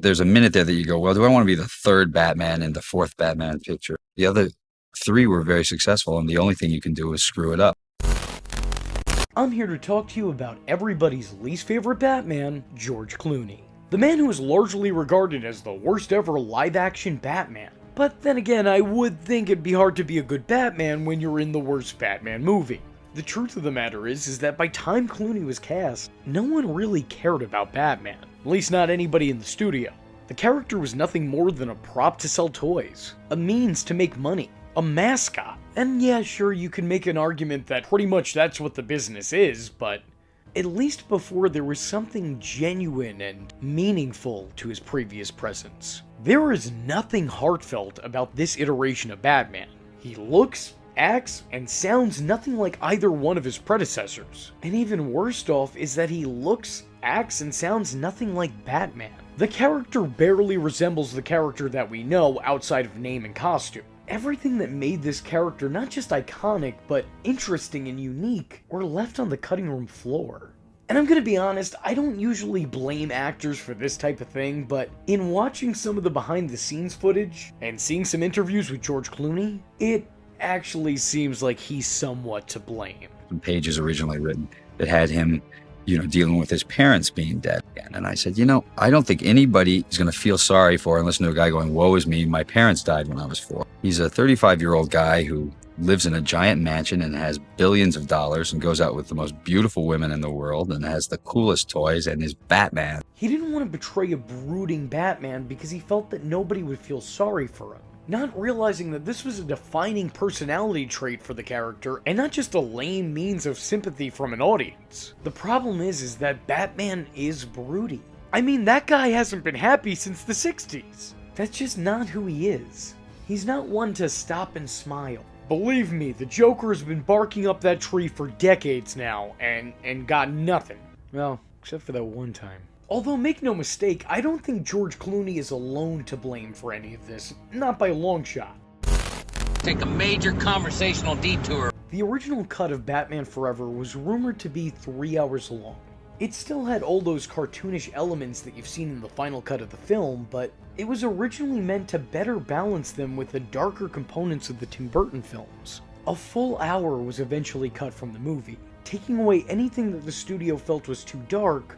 There's a minute there that you go, well, do I want to be the third Batman in the fourth Batman picture? The other three were very successful, and the only thing you can do is screw it up. I'm here to talk to you about everybody's least favorite Batman, George Clooney. The man who is largely regarded as the worst ever live-action Batman. But then again, I would think it'd be hard to be a good Batman when you're in the worst Batman movie. The truth of the matter is that by time Clooney was cast, no one really cared about Batman. At least not anybody in the studio. The character was nothing more than a prop to sell toys, a means to make money, a mascot. And yeah, sure, you can make an argument that pretty much that's what the business is, but at least before there was something genuine and meaningful to his previous presence. There is nothing heartfelt about this iteration of Batman. He looks, acts, and sounds nothing like either one of his predecessors. And even worst off is that he looks, acts, and sounds nothing like Batman. The character barely resembles the character that we know outside of name and costume. Everything that made this character not just iconic, but interesting and unique, were left on the cutting room floor. And I'm gonna be honest, I don't usually blame actors for this type of thing, but in watching some of the behind the scenes footage, and seeing some interviews with George Clooney, it actually seems like he's somewhat to blame. Some pages originally written that had him, dealing with his parents being dead again. And I said, I don't think anybody is going to feel sorry for and listen to a guy going, woe is me, my parents died when I was 4. He's a 35-year-old guy who lives in a giant mansion and has billions of dollars and goes out with the most beautiful women in the world and has the coolest toys and is Batman. He didn't want to betray a brooding Batman because he felt that nobody would feel sorry for him. Not realizing that this was a defining personality trait for the character, and not just a lame means of sympathy from an audience. The problem is that Batman is broody. I mean, that guy hasn't been happy since the 60s. That's just not who he is. He's not one to stop and smile. Believe me, the Joker has been barking up that tree for decades now, and got nothing. Well, except for that one time. Although, make no mistake, I don't think George Clooney is alone to blame for any of this, not by a long shot. Take a major conversational detour. The original cut of Batman Forever was rumored to be 3 hours long. It still had all those cartoonish elements that you've seen in the final cut of the film, but it was originally meant to better balance them with the darker components of the Tim Burton films. A full hour was eventually cut from the movie, taking away anything that the studio felt was too dark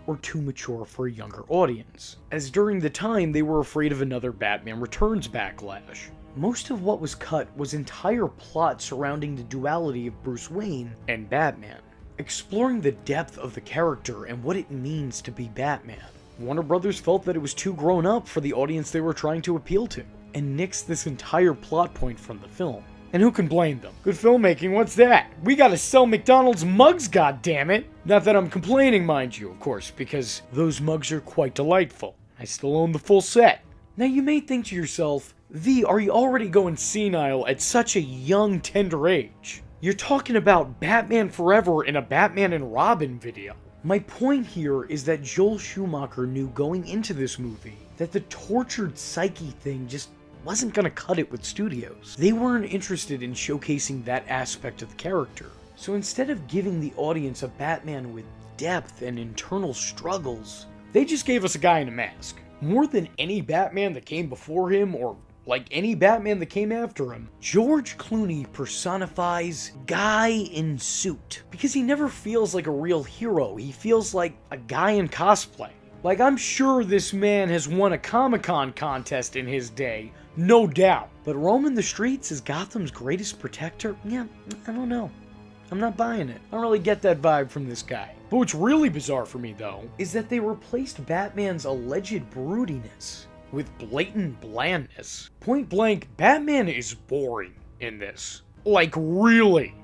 or too mature for a younger audience, as during the time they were afraid of another Batman Returns backlash. Most of what was cut was entire plot surrounding the duality of Bruce Wayne and Batman, exploring the depth of the character and what it means to be Batman. Warner Brothers felt that it was too grown up for the audience they were trying to appeal to, and nixed this entire plot point from the film. And who can blame them? Good filmmaking, what's that? We gotta sell McDonald's mugs, goddammit! Not that I'm complaining, mind you, of course, because those mugs are quite delightful. I still own the full set. Now you may think to yourself, V, are you already going senile at such a young, tender age? You're talking about Batman Forever in a Batman and Robin video. My point here is that Joel Schumacher knew going into this movie that the tortured psyche thing just wasn't gonna cut it with studios. They weren't interested in showcasing that aspect of the character. So instead of giving the audience a Batman with depth and internal struggles, they just gave us a guy in a mask. More than any Batman that came before him, or like any Batman that came after him, George Clooney personifies guy in suit. Because he never feels like a real hero, he feels like a guy in cosplay. Like, I'm sure this man has won a Comic-Con contest in his day, no doubt. But roaming the streets as Gotham's greatest protector? Yeah, I don't know. I'm not buying it. I don't really get that vibe from this guy. But what's really bizarre for me, though, is that they replaced Batman's alleged broodiness with blatant blandness. Point blank, Batman is boring in this. Like, really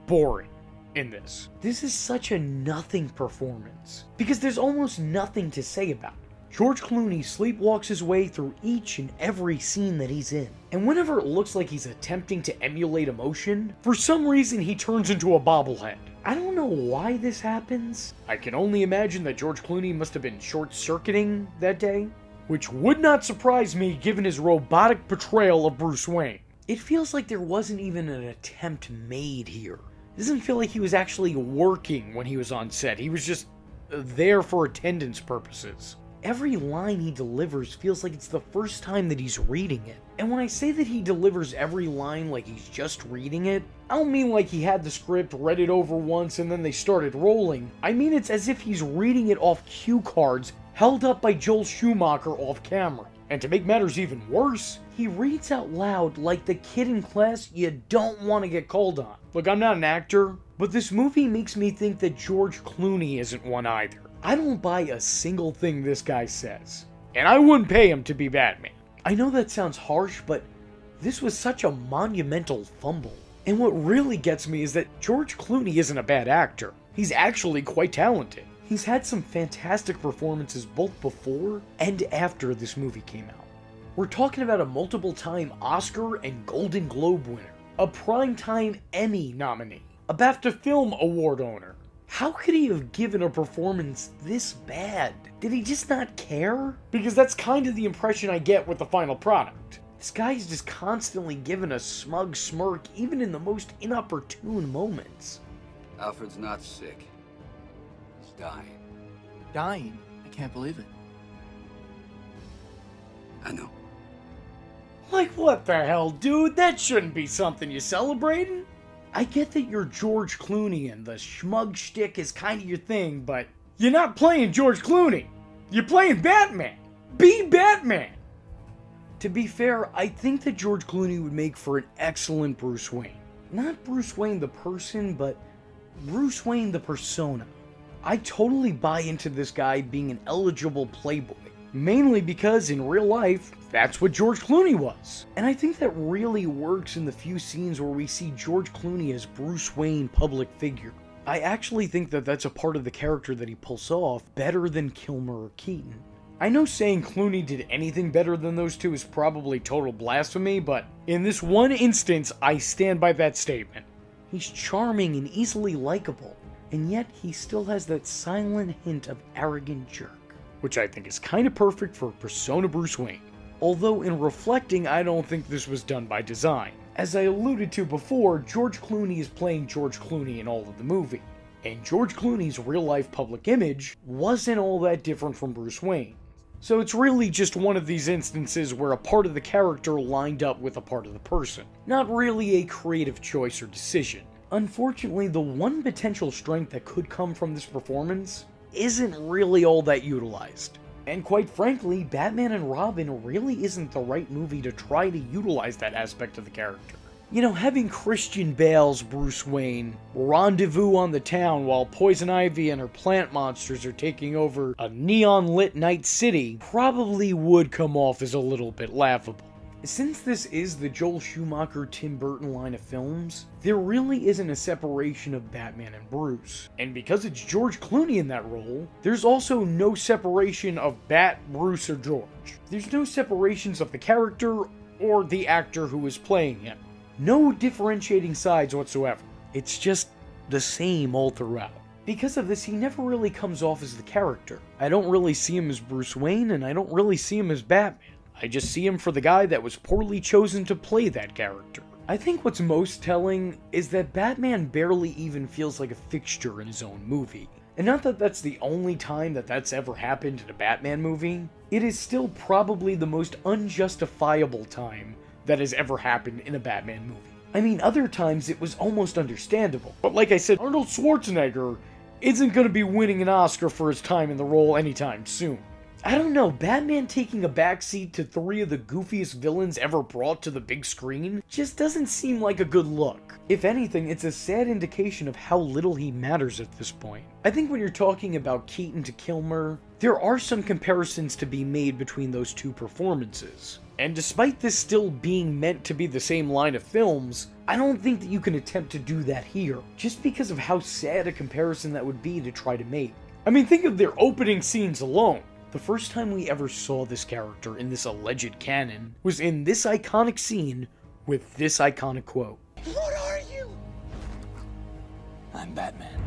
boring in this. This is such a nothing performance, because there's almost nothing to say about it. George Clooney sleepwalks his way through each and every scene that he's in, and whenever it looks like he's attempting to emulate emotion, for some reason he turns into a bobblehead. I don't know why this happens. I can only imagine that George Clooney must have been short-circuiting that day, which would not surprise me given his robotic portrayal of Bruce Wayne. It feels like there wasn't even an attempt made here. It doesn't feel like he was actually working when he was on set. He was just there for attendance purposes. every line he delivers feels like it's the first time that he's reading it. And when I say that he delivers every line like he's just reading it, I don't mean like he had the script, read it over once, and then they started rolling. I mean it's as if he's reading it off cue cards held up by Joel Schumacher off camera. And to make matters even worse, he reads out loud like the kid in class you don't want to get called on. Look, I'm not an actor, but this movie makes me think that George Clooney isn't one either. I don't buy a single thing this guy says, and I wouldn't pay him to be Batman. I know that sounds harsh, but this was such a monumental fumble. And what really gets me is that George Clooney isn't a bad actor. He's actually quite talented. He's had some fantastic performances both before and after this movie came out. We're talking about a multiple-time Oscar and Golden Globe winner, a Primetime Emmy nominee, a BAFTA Film Award owner. How could he have given a performance this bad? Did he just not care? Because that's kind of the impression I get with the final product. This guy's just constantly given a smug smirk even in the most inopportune moments. Alfred's not sick. He's dying. Dying? I can't believe it. I know. Like what the hell, dude? That shouldn't be something you're celebrating. I get that you're George Clooney and the schmug shtick is kind of your thing, but you're not playing George Clooney. You're playing Batman. Be Batman. To be fair, I think that George Clooney would make for an excellent Bruce Wayne. Not Bruce Wayne the person, but Bruce Wayne the persona. I totally buy into this guy being an eligible playboy. Mainly because in real life, that's what George Clooney was. And I think that really works in the few scenes where we see George Clooney as Bruce Wayne public figure. I actually think that that's a part of the character that he pulls off better than Kilmer or Keaton. I know saying Clooney did anything better than those two is probably total blasphemy, but in this one instance, I stand by that statement. He's charming and easily likable, and yet he still has that silent hint of arrogant jerk, which I think is kind of perfect for persona Bruce Wayne. Although in reflecting, I don't think this was done by design. As I alluded to before, George Clooney is playing George Clooney in all of the movie, and George Clooney's real-life public image wasn't all that different from Bruce Wayne. So it's really just one of these instances where a part of the character lined up with a part of the person, not really a creative choice or decision. Unfortunately, the one potential strength that could come from this performance isn't really all that utilized. And quite frankly, Batman and Robin really isn't the right movie to try to utilize that aspect of the character. You know, having Christian Bale's Bruce Wayne rendezvous on the town while Poison Ivy and her plant monsters are taking over a neon-lit night city probably would come off as a little bit laughable. Since this is the Joel Schumacher Tim Burton line of films, there really isn't a separation of Batman and Bruce. And because it's George Clooney in that role, there's also no separation of Bat, Bruce, or George. There's no separations of the character or the actor who is playing him. No differentiating sides whatsoever. It's just the same all throughout. Because of this, he never really comes off as the character. I don't really see him as Bruce Wayne, and I don't really see him as Batman. I just see him for the guy that was poorly chosen to play that character. I think what's most telling is that Batman barely even feels like a fixture in his own movie. And not that that's the only time that that's ever happened in a Batman movie, it is still probably the most unjustifiable time that has ever happened in a Batman movie. I mean, other times it was almost understandable. But like I said, Arnold Schwarzenegger isn't going to be winning an Oscar for his time in the role anytime soon. I don't know, Batman taking a backseat to three of the goofiest villains ever brought to the big screen just doesn't seem like a good look. If anything, it's a sad indication of how little he matters at this point. I think when you're talking about Keaton to Kilmer, there are some comparisons to be made between those two performances. And despite this still being meant to be the same line of films, I don't think that you can attempt to do that here, just because of how sad a comparison that would be to try to make. I mean, think of their opening scenes alone. The first time we ever saw this character in this alleged canon was in this iconic scene with this iconic quote. What are you? I'm Batman.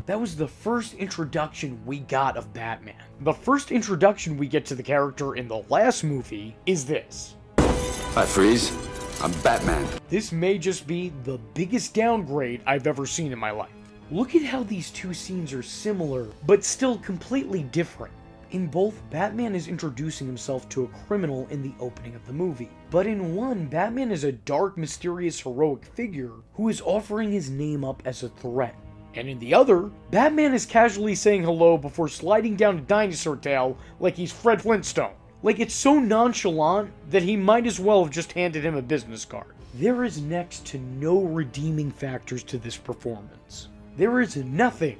That was the first introduction we got of Batman. The first introduction we get to the character in the last movie is this. Hi, Freeze. I'm Batman. This may just be the biggest downgrade I've ever seen in my life. Look at how these two scenes are similar, but still completely different. In both, Batman is introducing himself to a criminal in the opening of the movie. But in one, Batman is a dark, mysterious, heroic figure who is offering his name up as a threat. And in the other, Batman is casually saying hello before sliding down a dinosaur tail like he's Fred Flintstone. Like, it's so nonchalant that he might as well have just handed him a business card. There is next to no redeeming factors to this performance. There is nothing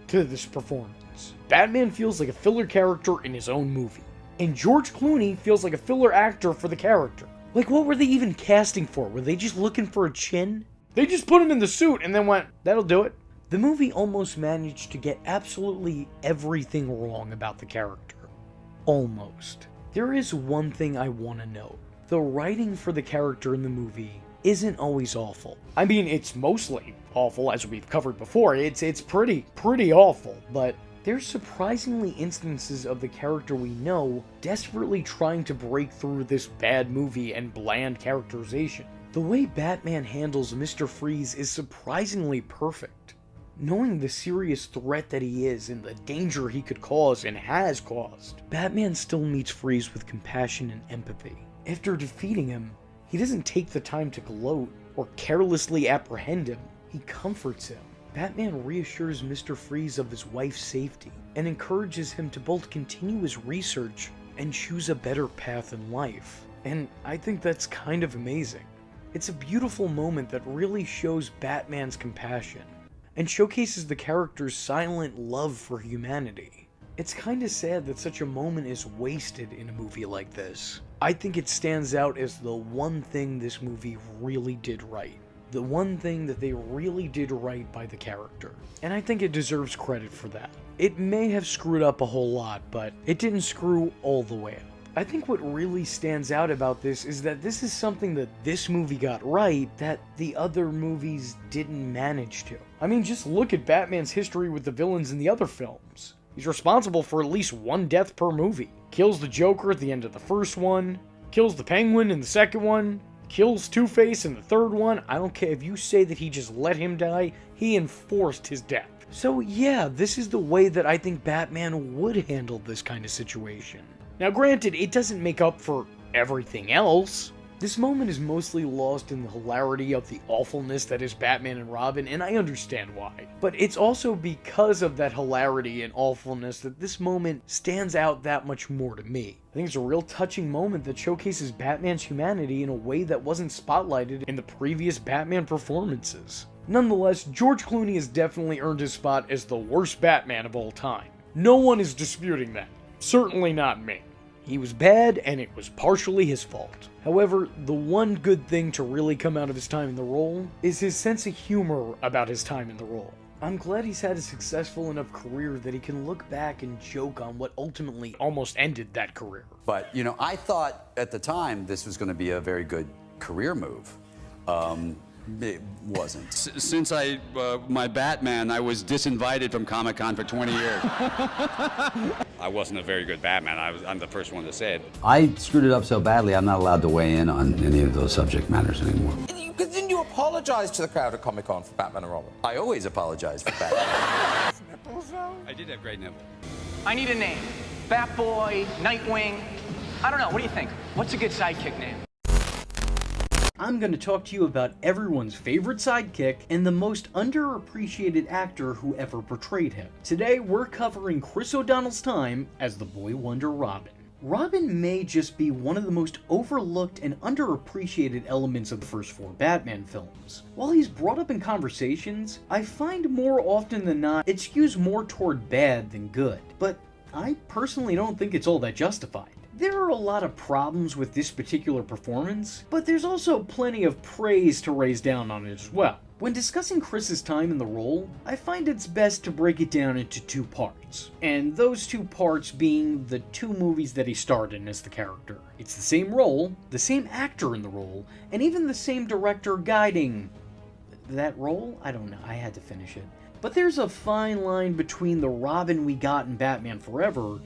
to this performance. Batman feels like a filler character in his own movie. And George Clooney feels like a filler actor for the character. Like, what were they even casting for? Were they just looking for a chin? They just put him in the suit and then went, that'll do it. The movie almost managed to get absolutely everything wrong about the character. Almost. There is one thing I want to note. The writing for the character in the movie isn't always awful. I mean, it's mostly awful, as we've covered before. It's pretty awful, but there's surprisingly instances of the character we know desperately trying to break through this bad movie and bland characterization. The way Batman handles Mr. Freeze is surprisingly perfect. Knowing the serious threat that he is and the danger he could cause and has caused, Batman still meets Freeze with compassion and empathy. After defeating him, he doesn't take the time to gloat or carelessly apprehend him. He comforts him. Batman reassures Mr. Freeze of his wife's safety and encourages him to both continue his research and choose a better path in life. And I think that's kind of amazing. It's a beautiful moment that really shows Batman's compassion and showcases the character's silent love for humanity. It's kinda sad that such a moment is wasted in a movie like this. I think it stands out as the one thing this movie really did right. The one thing that they really did right by the character. And I think it deserves credit for that. It may have screwed up a whole lot, but it didn't screw all the way up. I think what really stands out about this is that this is something that this movie got right that the other movies didn't manage to. I mean, just look at Batman's history with the villains in the other films. He's responsible for at least one death per movie. Kills the Joker at the end of the first one, kills the Penguin in the second one, kills Two-Face in the third one. I don't care if you say that he just let him die, he enforced his death. So yeah, this is the way that I think Batman would handle this kind of situation. Now granted, it doesn't make up for everything else. This moment is mostly lost in the hilarity of the awfulness that is Batman and Robin, and I understand why. But it's also because of that hilarity and awfulness that this moment stands out that much more to me. I think it's a real touching moment that showcases Batman's humanity in a way that wasn't spotlighted in the previous Batman performances. Nonetheless, George Clooney has definitely earned his spot as the worst Batman of all time. No one is disputing that. Certainly not me. He was bad, and it was partially his fault. However, the one good thing to really come out of his time in the role is his sense of humor about his time in the role. I'm glad he's had a successful enough career that he can look back and joke on what ultimately almost ended that career. But, you know, I thought at the time this was going to be a very good career move. It wasn't. Since my Batman, I was disinvited from Comic-Con for 20 years. I wasn't a very good Batman. I'm the first one to say it. I screwed it up so badly, I'm not allowed to weigh in on any of those subject matters anymore. Didn't you apologize to the crowd at Comic-Con for Batman and Robin? I always apologize for Batman. I did have great nipples. I need a name. Batboy, Nightwing. I don't know. What do you think? What's a good sidekick name? I'm going to talk to you about everyone's favorite sidekick and the most underappreciated actor who ever portrayed him. Today, we're covering Chris O'Donnell's time as the boy wonder Robin. Robin may just be one of the most overlooked and underappreciated elements of the first four Batman films. While he's brought up in conversations, I find more often than not it skews more toward bad than good, but I personally don't think it's all that justified. There are a lot of problems with this particular performance, but there's also plenty of praise to raise down on it as well. When discussing Chris's time in the role, I find it's best to break it down into two parts, and those two parts being the two movies that he starred in as the character. It's the same role, the same actor in the role, and even the same director guiding that role? I don't know, I had to finish it. But there's a fine line between the Robin we got in Batman Forever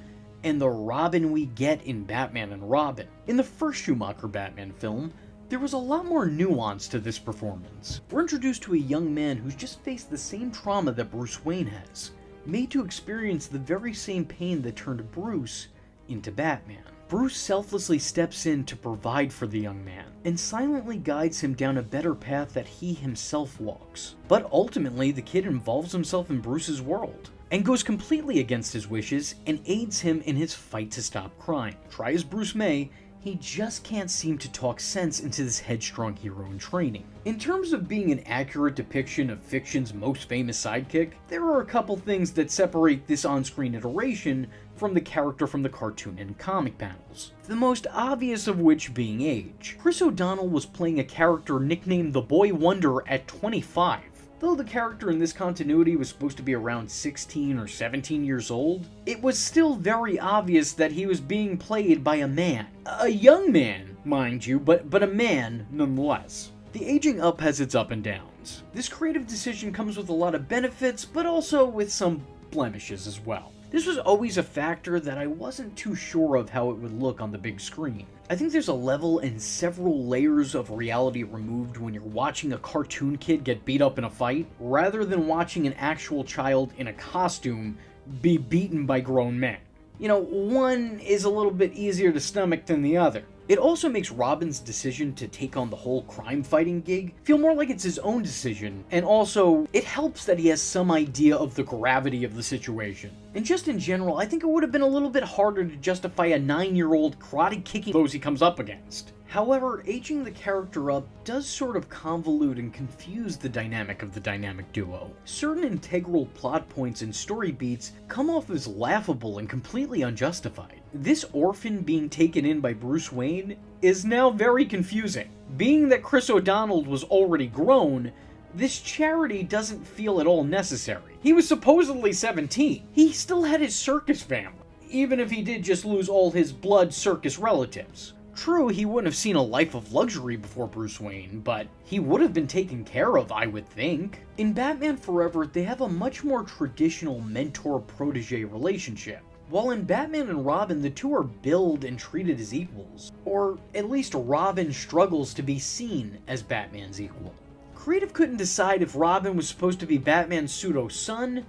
and the Robin we get in Batman and Robin. In the first Schumacher Batman film, there was a lot more nuance to this performance. We're introduced to a young man who's just faced the same trauma that Bruce Wayne has. made to experience the very same pain that turned Bruce into Batman. Bruce selflessly steps in to provide for the young man, and silently guides him down a better path that he himself walks. But ultimately, the kid involves himself in Bruce's world, and goes completely against his wishes and aids him in his fight to stop crime. Try as Bruce may, he just can't seem to talk sense into this headstrong hero in training. In terms of being an accurate depiction of fiction's most famous sidekick, there are a couple things that separate this on-screen iteration from the character from the cartoon and comic panels. The most obvious of which being age. Chris O'Donnell was playing a character nicknamed the Boy Wonder at 25. Though the character in this continuity was supposed to be around 16 or 17 years old, it was still very obvious that he was being played by a man. A young man, mind you, but a man nonetheless. The aging up has its up and downs. This creative decision comes with a lot of benefits, but also with some blemishes as well. This was always a factor that I wasn't too sure of how it would look on the big screen. I think there's a level and several layers of reality removed when you're watching a cartoon kid get beat up in a fight, rather than watching an actual child in a costume be beaten by grown men. You know, one is a little bit easier to stomach than the other. It also makes Robin's decision to take on the whole crime-fighting gig feel more like it's his own decision, and also, it helps that he has some idea of the gravity of the situation. And just in general, I think it would have been a little bit harder to justify a 9-year-old karate-kicking those he comes up against. However, aging the character up does sort of convolute and confuse the dynamic of the dynamic duo. Certain integral plot points and story beats come off as laughable and completely unjustified. This orphan being taken in by Bruce Wayne is now very confusing. Being that Chris O'Donnell was already grown, this charity doesn't feel at all necessary. He was supposedly 17. He still had his circus family, even if he did just lose all his blood circus relatives. True, he wouldn't have seen a life of luxury before Bruce Wayne, but he would have been taken care of, I would think. In Batman Forever, they have a much more traditional mentor-protege relationship, while in Batman and Robin, the two are billed and treated as equals. Or at least Robin struggles to be seen as Batman's equal. Creative couldn't decide if Robin was supposed to be Batman's pseudo-son,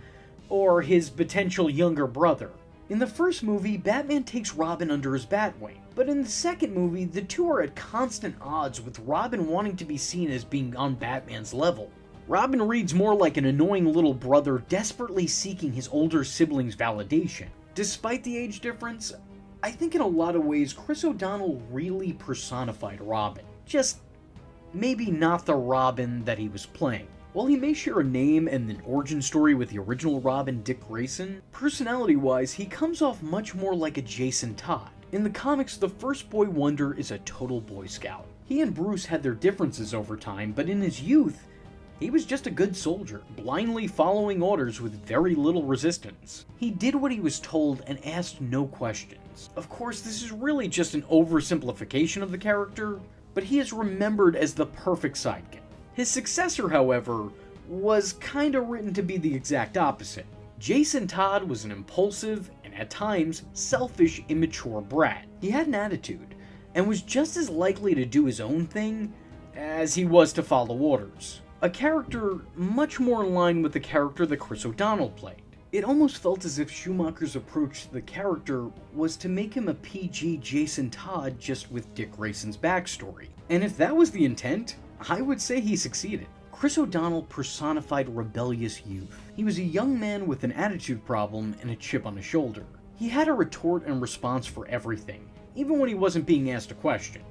or his potential younger brother. In the first movie, Batman takes Robin under his Batwing, but in the second movie, the two are at constant odds, with Robin wanting to be seen as being on Batman's level. Robin reads more like an annoying little brother desperately seeking his older sibling's validation. Despite the age difference, I think in a lot of ways, Chris O'Donnell really personified Robin. Just maybe not the Robin that he was playing. While he may share a name and an origin story with the original Robin, Dick Grayson, personality-wise, he comes off much more like a Jason Todd. In the comics, the first Boy Wonder is a total Boy Scout. He and Bruce had their differences over time, but in his youth, he was just a good soldier, blindly following orders with very little resistance. He did what he was told and asked no questions. Of course, this is really just an oversimplification of the character, but he is remembered as the perfect sidekick. His successor, however, was kinda written to be the exact opposite. Jason Todd was an impulsive, and at times, selfish, immature brat. He had an attitude, and was just as likely to do his own thing as he was to follow orders. A character much more in line with the character that Chris O'Donnell played. It almost felt as if Schumacher's approach to the character was to make him a PG Jason Todd just with Dick Grayson's backstory. And if that was the intent, I would say he succeeded. Chris O'Donnell personified rebellious youth. He was a young man with an attitude problem and a chip on his shoulder. He had a retort and response for everything, even when he wasn't being asked a question.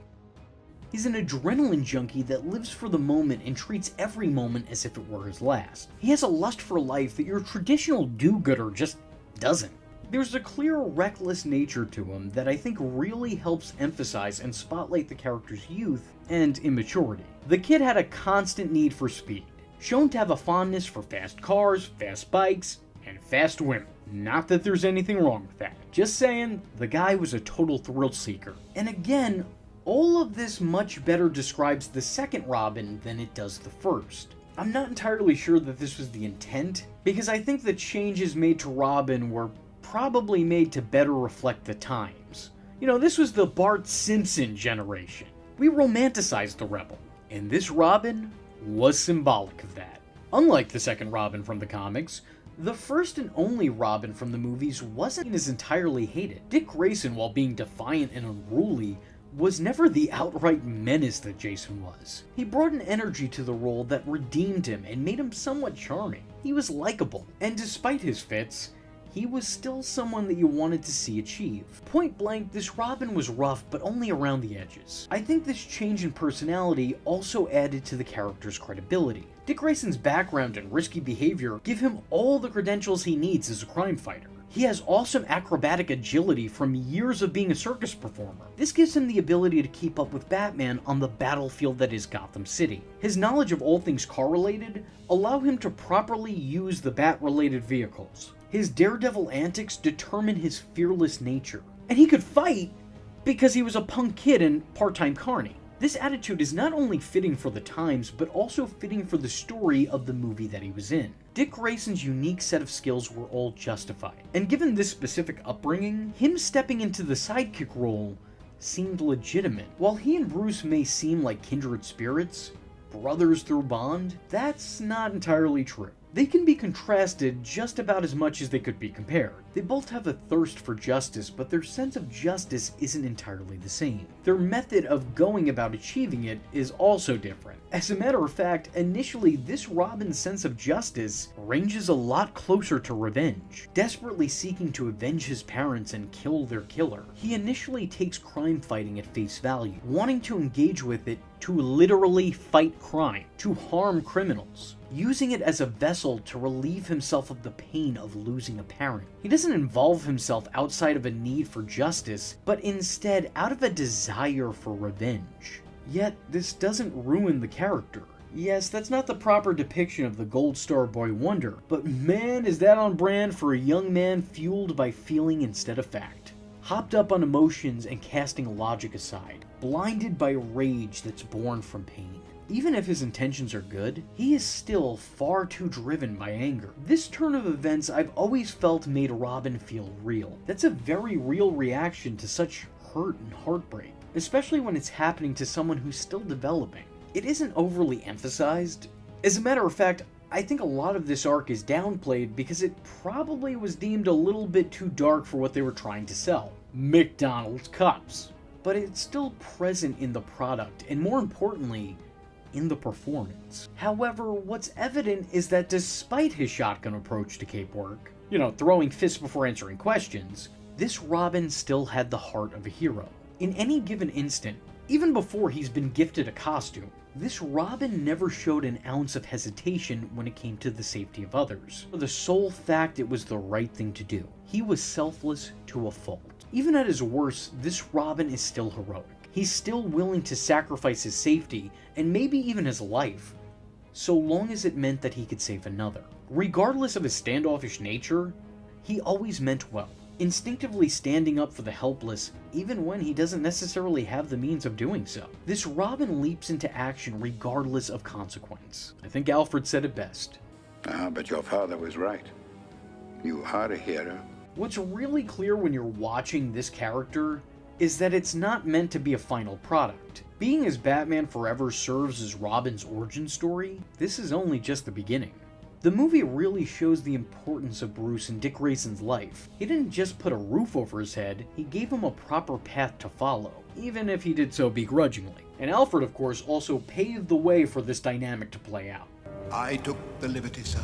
He's an adrenaline junkie that lives for the moment and treats every moment as if it were his last. He has a lust for life that your traditional do-gooder just doesn't. There's a clear, reckless nature to him that I think really helps emphasize and spotlight the character's youth and immaturity. The kid had a constant need for speed, shown to have a fondness for fast cars, fast bikes, and fast women. Not that there's anything wrong with that. Just saying, the guy was a total thrill seeker. And again, all of this much better describes the second Robin than it does the first. I'm not entirely sure that this was the intent, because I think the changes made to Robin were probably made to better reflect the times. You know, this was the Bart Simpson generation. We romanticized the rebel, and this Robin was symbolic of that. Unlike the second Robin from the comics, The first and only Robin from the movies wasn't as entirely hated. Dick Grayson, while being defiant and unruly, was never the outright menace that Jason was. He brought an energy to the role that redeemed him and made him somewhat charming. He was likable, and despite his fits, he was still someone that you wanted to see achieve. Point blank, this Robin was rough, but only around the edges. I think this change in personality also added to the character's credibility. Dick Grayson's background and risky behavior give him all the credentials he needs as a crime fighter. He has awesome acrobatic agility from years of being a circus performer. This gives him the ability to keep up with Batman on the battlefield that is Gotham City. His knowledge of all things car-related allow him to properly use the Bat-related vehicles. His daredevil antics determine his fearless nature. And he could fight because he was a punk kid and part-time carny. This attitude is not only fitting for the times, but also fitting for the story of the movie that he was in. Dick Grayson's unique set of skills were all justified, and given this specific upbringing, him stepping into the sidekick role seemed legitimate. While he and Bruce may seem like kindred spirits, brothers through bond, that's not entirely true. They can be contrasted just about as much as they could be compared. They both have a thirst for justice, but their sense of justice isn't entirely the same. Their method of going about achieving it is also different. As a matter of fact, initially this Robin's sense of justice ranges a lot closer to revenge. Desperately seeking to avenge his parents and kill their killer, he initially takes crime fighting at face value, wanting to engage with it to literally fight crime, to harm criminals, using it as a vessel to relieve himself of the pain of losing a parent. He doesn't involve himself outside of a need for justice, but instead out of a desire for revenge. Yet, this doesn't ruin the character. Yes, that's not the proper depiction of the Gold Star Boy Wonder, but man, is that on brand for a young man fueled by feeling instead of fact. Hopped up on emotions and casting logic aside, blinded by rage that's born from pain. Even if his intentions are good, he is still far too driven by anger. This turn of events I've always felt made Robin feel real. That's a very real reaction to such hurt and heartbreak, especially when it's happening to someone who's still developing. It isn't overly emphasized. As a matter of fact, I think a lot of this arc is downplayed because it probably was deemed a little bit too dark for what they were trying to sell. McDonald's cups. But it's still present in the product, and more importantly, in the performance. However, what's evident is that despite his shotgun approach to cape work, throwing fists before answering questions, this Robin still had the heart of a hero. In any given instant, even before he's been gifted a costume, this Robin never showed an ounce of hesitation when it came to the safety of others, for the sole fact it was the right thing to do. He was selfless to a fault. Even at his worst, this Robin is still heroic. He's still willing to sacrifice his safety, and maybe even his life, so long as it meant that he could save another. Regardless of his standoffish nature, he always meant well, instinctively standing up for the helpless even when he doesn't necessarily have the means of doing so. This Robin leaps into action regardless of consequence. I think Alfred said it best. But your father was right. You are a hero. What's really clear when you're watching this character is that it's not meant to be a final product. Being as Batman Forever serves as Robin's origin story, this is only just the beginning. The movie really shows the importance of Bruce in Dick Grayson's life. He didn't just put a roof over his head, he gave him a proper path to follow, even if he did so begrudgingly. And Alfred, of course, also paved the way for this dynamic to play out. I took the liberty, sir.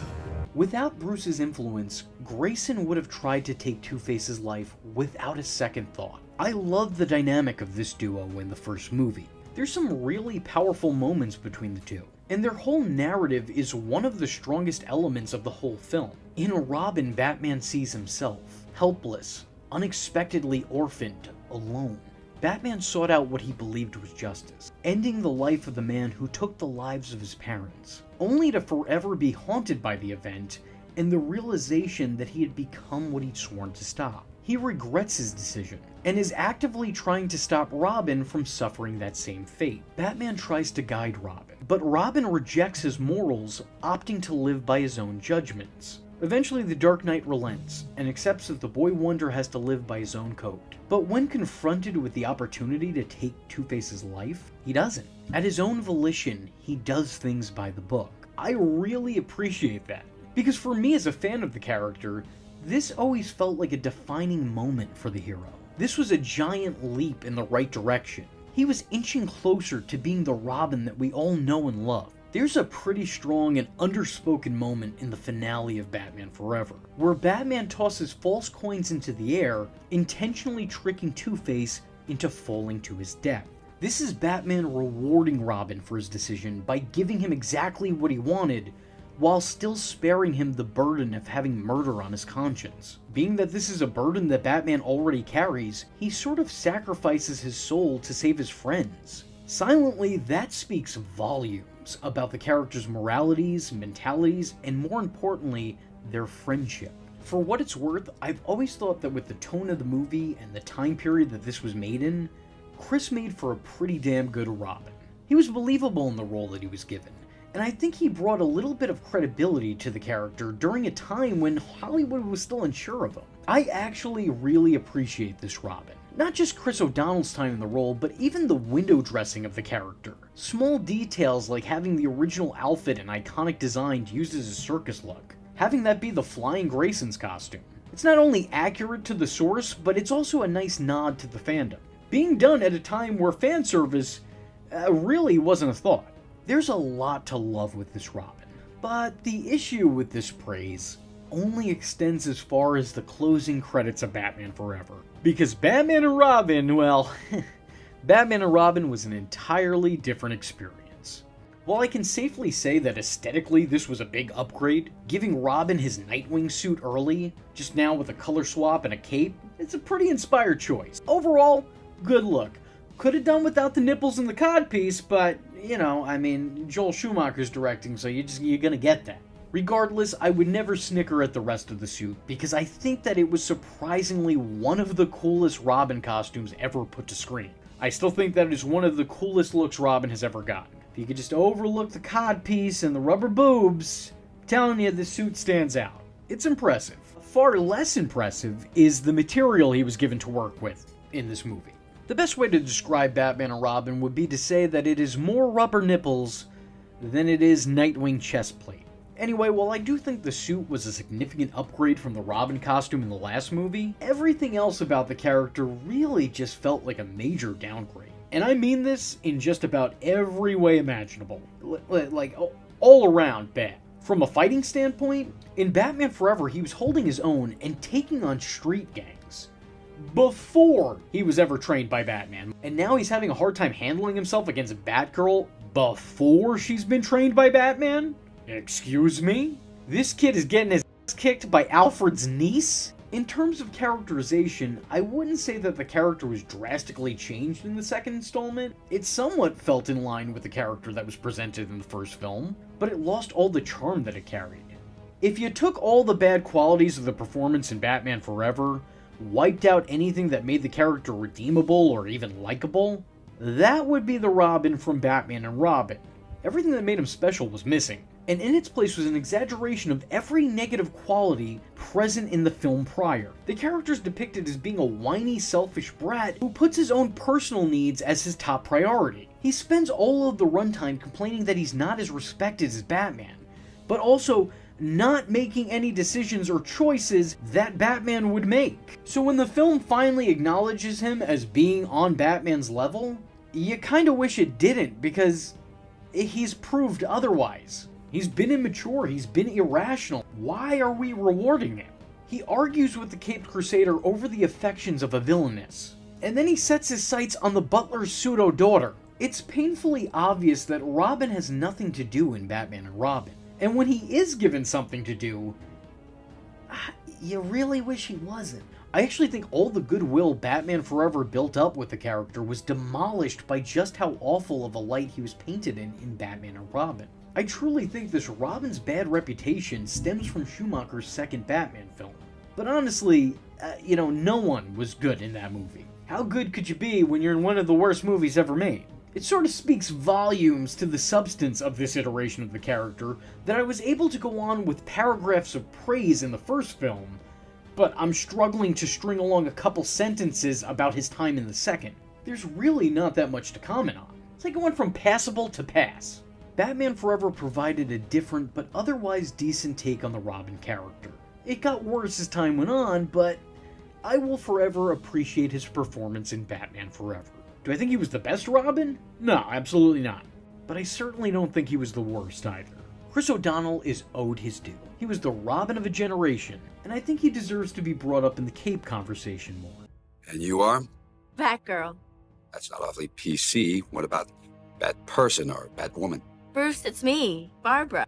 Without Bruce's influence, Grayson would have tried to take Two-Face's life without a second thought. I love the dynamic of this duo in the first movie. There's some really powerful moments between the two, and their whole narrative is one of the strongest elements of the whole film. In Robin, Batman sees himself, helpless, unexpectedly orphaned, alone. Batman sought out what he believed was justice, ending the life of the man who took the lives of his parents, only to forever be haunted by the event and the realization that he had become what he'd sworn to stop. He regrets his decision, and is actively trying to stop Robin from suffering that same fate. Batman tries to guide Robin, but Robin rejects his morals, opting to live by his own judgments. Eventually, the Dark Knight relents, and accepts that the Boy Wonder has to live by his own code. But when confronted with the opportunity to take Two-Face's life, he doesn't. At his own volition, he does things by the book. I really appreciate that. Because for me as a fan of the character, this always felt like a defining moment for the hero. This was a giant leap in the right direction. He was inching closer to being the Robin that we all know and love. There's a pretty strong and underspoken moment in the finale of Batman Forever, where Batman tosses false coins into the air, intentionally tricking Two-Face into falling to his death. This is Batman rewarding Robin for his decision by giving him exactly what he wanted, while still sparing him the burden of having murder on his conscience. Being that this is a burden that Batman already carries, he sort of sacrifices his soul to save his friends. Silently, that speaks volumes about the character's moralities, mentalities, and more importantly, their friendship. For what it's worth, I've always thought that with the tone of the movie and the time period that this was made in, Chris made for a pretty damn good Robin. He was believable in the role that he was given, and I think he brought a little bit of credibility to the character during a time when Hollywood was still unsure of him. I actually really appreciate this Robin. Not just Chris O'Donnell's time in the role, but even the window dressing of the character. Small details like having the original outfit and iconic design used as a circus look. Having that be the Flying Grayson's costume. It's not only accurate to the source, but it's also a nice nod to the fandom. Being done at a time where fan service really wasn't a thought. There's a lot to love with this Robin, but the issue with this praise only extends as far as the closing credits of Batman Forever. Because Batman and Robin, well, Batman and Robin was an entirely different experience. While I can safely say that aesthetically this was a big upgrade, giving Robin his Nightwing suit early, just now with a color swap and a cape, it's a pretty inspired choice. Overall, good look. Could have done without the nipples and the codpiece, but, you know, I mean, Joel Schumacher's directing, so you're gonna get that. Regardless, I would never snicker at the rest of the suit, because I think that it was surprisingly one of the coolest Robin costumes ever put to screen. I still think that it is one of the coolest looks Robin has ever gotten. If you could just overlook the codpiece and the rubber boobs, I'm telling you, this suit stands out. It's impressive. Far less impressive is the material he was given to work with in this movie. The best way to describe Batman and Robin would be to say that it is more rubber nipples than it is Nightwing chest plate. Anyway, while I do think the suit was a significant upgrade from the Robin costume in the last movie, everything else about the character really just felt like a major downgrade. And I mean this in just about every way imaginable. Like, all around bad. From a fighting standpoint, in Batman Forever he was holding his own and taking on street gangs before he was ever trained by Batman. And now he's having a hard time handling himself against Batgirl before she's been trained by Batman? Excuse me? This kid is getting his ass kicked by Alfred's niece? In terms of characterization, I wouldn't say that the character was drastically changed in the second installment. It somewhat felt in line with the character that was presented in the first film, but it lost all the charm that it carried. If you took all the bad qualities of the performance in Batman Forever, wiped out anything that made the character redeemable or even likable, that would be the Robin from Batman and Robin. Everything that made him special was missing, and in its place was an exaggeration of every negative quality present in the film prior. The character is depicted as being a whiny, selfish brat who puts his own personal needs as his top priority. He spends all of the runtime complaining that he's not as respected as Batman, but also not making any decisions or choices that Batman would make. So when the film finally acknowledges him as being on Batman's level, you kinda wish it didn't, because he's proved otherwise. He's been immature, he's been irrational. Why are we rewarding him? He argues with the Caped Crusader over the affections of a villainess, and then he sets his sights on the butler's pseudo-daughter. It's painfully obvious that Robin has nothing to do in Batman and Robin. And when he is given something to do, you really wish he wasn't. I actually think all the goodwill Batman Forever built up with the character was demolished by just how awful of a light he was painted in Batman and Robin. I truly think this Robin's bad reputation stems from Schumacher's second Batman film. But honestly, no one was good in that movie. How good could you be when you're in one of the worst movies ever made? It sort of speaks volumes to the substance of this iteration of the character that I was able to go on with paragraphs of praise in the first film, but I'm struggling to string along a couple sentences about his time in the second. There's really not that much to comment on. It's like going from passable to pass. Batman Forever provided a different but otherwise decent take on the Robin character. It got worse as time went on, but I will forever appreciate his performance in Batman Forever. Do I think he was the best Robin? No, absolutely not. But I certainly don't think he was the worst either. Chris O'Donnell is owed his due. He was the Robin of a generation, and I think he deserves to be brought up in the Cape conversation more. And you are? Batgirl. That's not awfully PC. What about Bat Person or Bat Woman? Bruce, it's me, Barbara.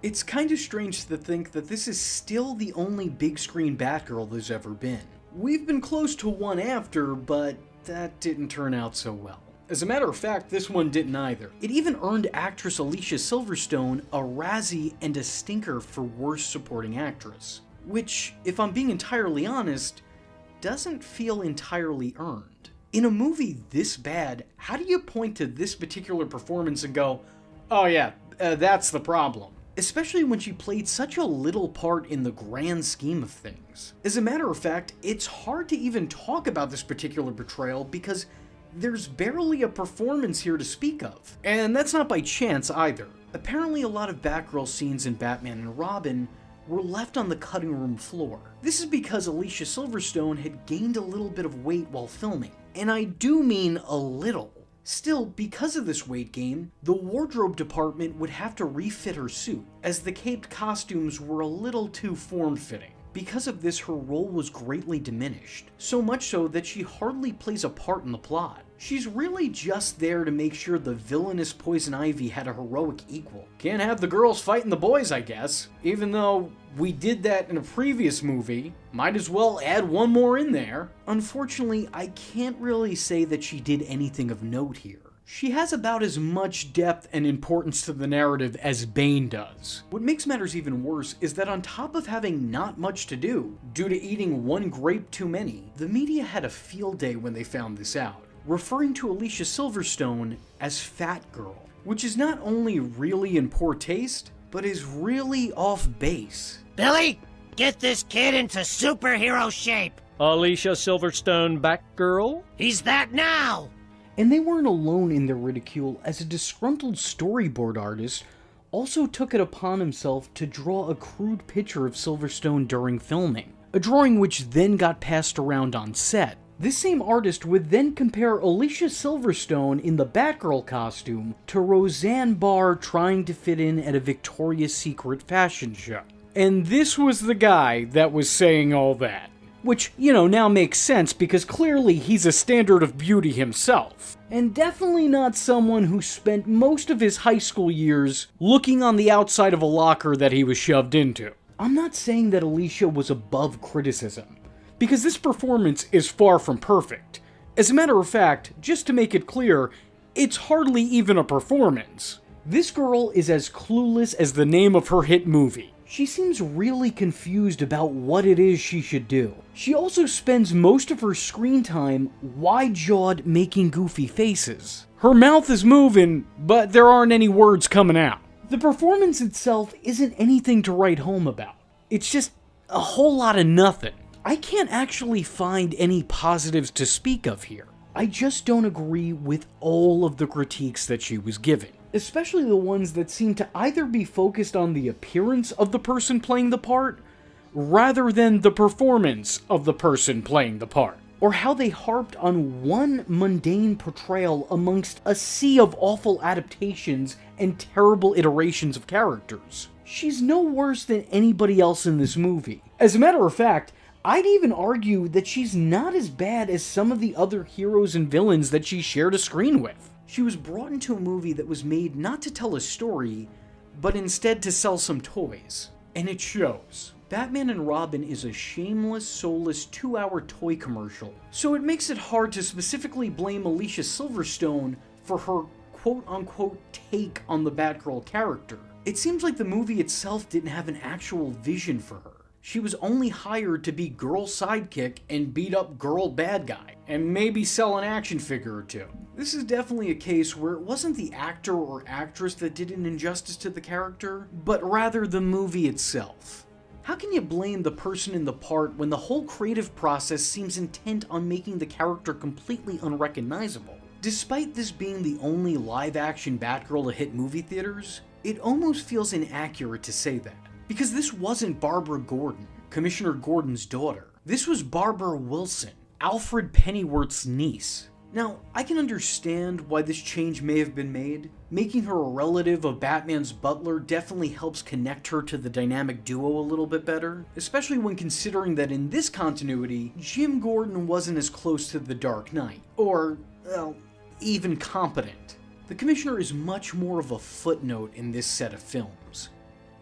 It's kind of strange to think that this is still the only big screen Batgirl there's ever been. We've been close to one after, but that didn't turn out so well. As a matter of fact, this one didn't either. It even earned actress Alicia Silverstone a Razzie and a Stinker for Worst Supporting Actress, which, if I'm being entirely honest, doesn't feel entirely earned. In a movie this bad, how do you point to this particular performance and go, oh yeah, that's the problem? Especially when she played such a little part in the grand scheme of things. As a matter of fact, it's hard to even talk about this particular portrayal because there's barely a performance here to speak of. And that's not by chance either. Apparently a lot of Batgirl scenes in Batman and Robin were left on the cutting room floor. This is because Alicia Silverstone had gained a little bit of weight while filming. And I do mean a little. Still, because of this weight gain, the wardrobe department would have to refit her suit, as the caped costumes were a little too form-fitting. Because of this, her role was greatly diminished, so much so that she hardly plays a part in the plot. She's really just there to make sure the villainous Poison Ivy had a heroic equal. Can't have the girls fighting the boys, I guess. Even though we did that in a previous movie, might as well add one more in there. Unfortunately, I can't really say that she did anything of note here. She has about as much depth and importance to the narrative as Bane does. What makes matters even worse is that on top of having not much to do, due to eating one grape too many, the media had a field day when they found this out, referring to Alicia Silverstone as Fat Girl, which is not only really in poor taste, but is really off base. Billy, get this kid into superhero shape! Alicia Silverstone Batgirl? He's that now! And they weren't alone in their ridicule, as a disgruntled storyboard artist also took it upon himself to draw a crude picture of Silverstone during filming, a drawing which then got passed around on set. This same artist would then compare Alicia Silverstone in the Batgirl costume to Roseanne Barr trying to fit in at a Victoria's Secret fashion show. And this was the guy that was saying all that. Which, now makes sense because clearly he's a standard of beauty himself. And definitely not someone who spent most of his high school years looking on the outside of a locker that he was shoved into. I'm not saying that Alicia was above criticism, because this performance is far from perfect. As a matter of fact, just to make it clear, it's hardly even a performance. This girl is as clueless as the name of her hit movie. She seems really confused about what it is she should do. She also spends most of her screen time wide-jawed making goofy faces. Her mouth is moving, but there aren't any words coming out. The performance itself isn't anything to write home about. It's just a whole lot of nothing. I can't actually find any positives to speak of here. I just don't agree with all of the critiques that she was giving. Especially the ones that seem to either be focused on the appearance of the person playing the part, rather than the performance of the person playing the part. Or how they harped on one mundane portrayal amongst a sea of awful adaptations and terrible iterations of characters. She's no worse than anybody else in this movie. As a matter of fact, I'd even argue that she's not as bad as some of the other heroes and villains that she shared a screen with. She was brought into a movie that was made not to tell a story, but instead to sell some toys. And it shows. Batman and Robin is a shameless, soulless 2-hour toy commercial, so it makes it hard to specifically blame Alicia Silverstone for her quote-unquote take on the Batgirl character. It seems like the movie itself didn't have an actual vision for her. She was only hired to be girl sidekick and beat up girl bad guy, and maybe sell an action figure or two. This is definitely a case where it wasn't the actor or actress that did an injustice to the character, but rather the movie itself. How can you blame the person in the part when the whole creative process seems intent on making the character completely unrecognizable? Despite this being the only live-action Batgirl to hit movie theaters, it almost feels inaccurate to say that. Because this wasn't Barbara Gordon, Commissioner Gordon's daughter. This was Barbara Wilson, Alfred Pennyworth's niece. Now, I can understand why this change may have been made. Making her a relative of Batman's butler definitely helps connect her to the dynamic duo a little bit better, especially when considering that in this continuity, Jim Gordon wasn't as close to the Dark Knight, or, well, even competent. The Commissioner is much more of a footnote in this set of films.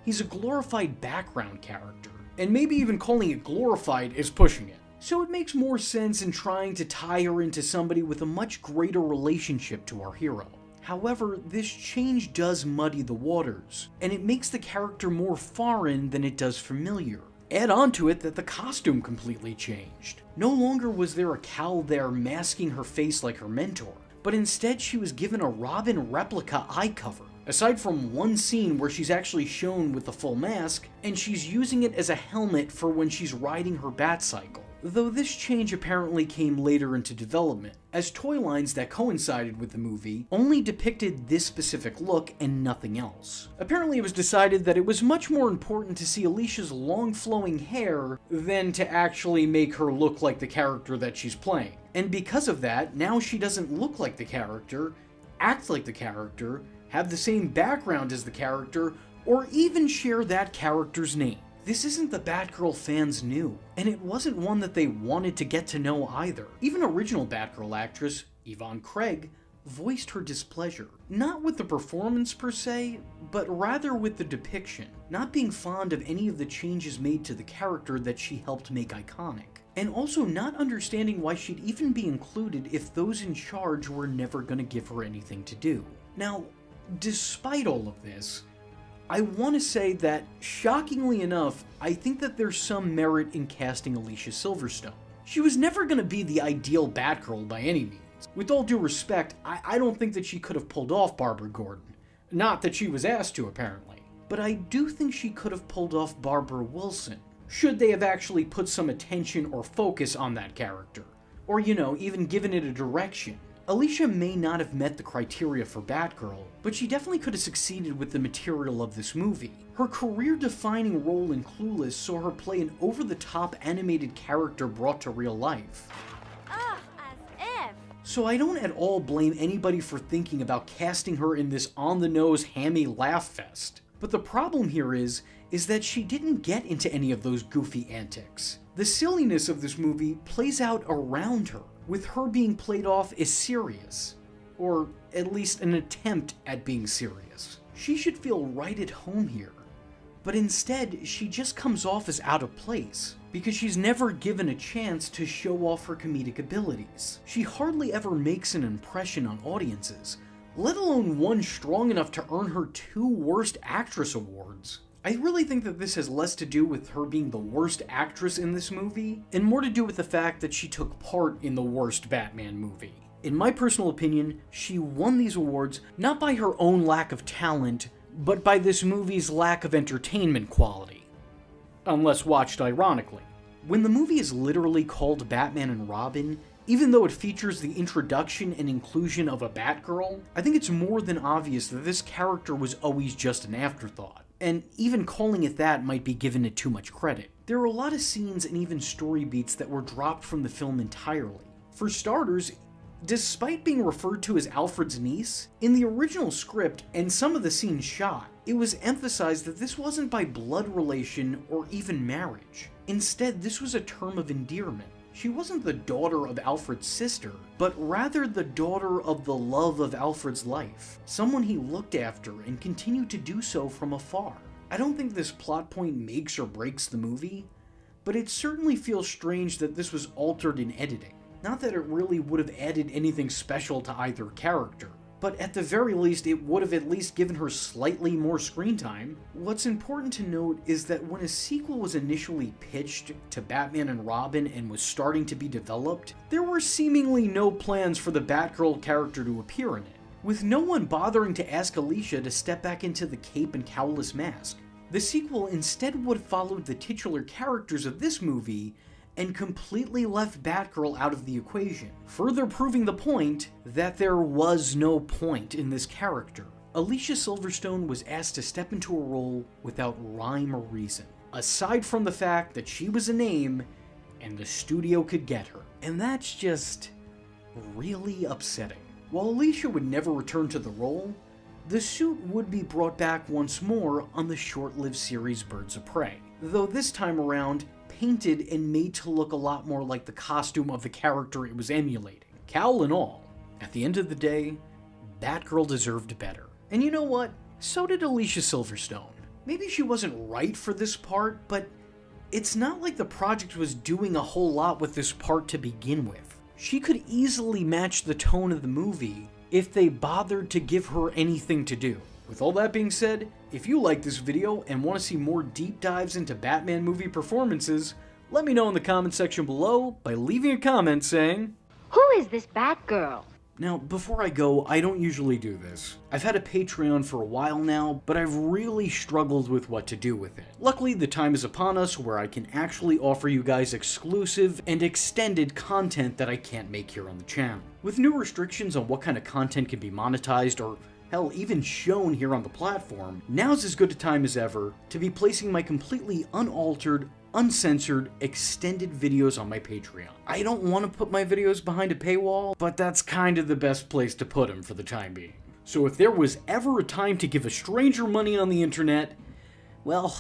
He's a glorified background character, and maybe even calling it glorified is pushing it. So it makes more sense in trying to tie her into somebody with a much greater relationship to our hero. However, this change does muddy the waters, and it makes the character more foreign than it does familiar. Add on to it that the costume completely changed. No longer was there a cowl there masking her face like her mentor, but instead she was given a Robin replica eye cover. Aside from one scene where she's actually shown with the full mask, and she's using it as a helmet for when she's riding her Batcycle. Though this change apparently came later into development, as toy lines that coincided with the movie only depicted this specific look and nothing else. Apparently it was decided that it was much more important to see Alicia's long flowing hair than to actually make her look like the character that she's playing. And because of that, now she doesn't look like the character, act like the character, have the same background as the character, or even share that character's name. This isn't the Batgirl fans knew, and it wasn't one that they wanted to get to know either. Even original Batgirl actress, Yvonne Craig, voiced her displeasure. Not with the performance per se, but rather with the depiction, not being fond of any of the changes made to the character that she helped make iconic. And also not understanding why she'd even be included if those in charge were never gonna give her anything to do. Now, despite all of this, I want to say that, shockingly enough, I think that there's some merit in casting Alicia Silverstone. She was never going to be the ideal Batgirl by any means. With all due respect, I don't think that she could have pulled off Barbara Gordon. Not that she was asked to, apparently. But I do think she could have pulled off Barbara Wilson, should they have actually put some attention or focus on that character. Or, even given it a direction. Alicia may not have met the criteria for Batgirl, but she definitely could have succeeded with the material of this movie. Her career-defining role in Clueless saw her play an over-the-top animated character brought to real life. As if. So I don't at all blame anybody for thinking about casting her in this on-the-nose hammy laugh fest. But the problem here is that she didn't get into any of those goofy antics. The silliness of this movie plays out around her, with her being played off as serious, or at least an attempt at being serious. She should feel right at home here, but instead she just comes off as out of place, because she's never given a chance to show off her comedic abilities. She hardly ever makes an impression on audiences, let alone one strong enough to earn her 2 Worst Actress awards. I really think that this has less to do with her being the worst actress in this movie, and more to do with the fact that she took part in the worst Batman movie. In my personal opinion, she won these awards not by her own lack of talent, but by this movie's lack of entertainment quality. Unless watched ironically. When the movie is literally called Batman and Robin, even though it features the introduction and inclusion of a Batgirl, I think it's more than obvious that this character was always just an afterthought. And even calling it that might be giving it too much credit. There are a lot of scenes and even story beats that were dropped from the film entirely. For starters, despite being referred to as Alfred's niece, in the original script and some of the scenes shot, it was emphasized that this wasn't by blood relation or even marriage. Instead, this was a term of endearment. She wasn't the daughter of Alfred's sister, but rather the daughter of the love of Alfred's life, someone he looked after and continued to do so from afar. I don't think this plot point makes or breaks the movie, but it certainly feels strange that this was altered in editing. Not that it really would have added anything special to either character, but at the very least it would have at least given her slightly more screen time. What's important to note is that when a sequel was initially pitched to Batman and Robin and was starting to be developed, there were seemingly no plans for the Batgirl character to appear in it, with no one bothering to ask Alicia to step back into the cape and cowless mask. The sequel instead would have followed the titular characters of this movie and completely left Batgirl out of the equation, further proving the point that there was no point in this character. Alicia Silverstone was asked to step into a role without rhyme or reason, aside from the fact that she was a name and the studio could get her. And that's just really upsetting. While Alicia would never return to the role, the suit would be brought back once more on the short-lived series Birds of Prey, though this time around painted and made to look a lot more like the costume of the character it was emulating, cowl and all. At the end of the day, Batgirl deserved better. And you know what? So did Alicia Silverstone. Maybe she wasn't right for this part, but it's not like the project was doing a whole lot with this part to begin with. She could easily match the tone of the movie if they bothered to give her anything to do. With all that being said, if you like this video and want to see more deep dives into Batman movie performances, let me know in the comment section below by leaving a comment saying, "Who is this Batgirl?" Now, before I go, I don't usually do this. I've had a Patreon for a while now, but I've really struggled with what to do with it. Luckily, the time is upon us where I can actually offer you guys exclusive and extended content that I can't make here on the channel. With new restrictions on what kind of content can be monetized or hell, even shown here on the platform, now's as good a time as ever to be placing my completely unaltered, uncensored, extended videos on my Patreon. I don't want to put my videos behind a paywall, but that's kind of the best place to put them for the time being. So if there was ever a time to give a stranger money on the internet, well,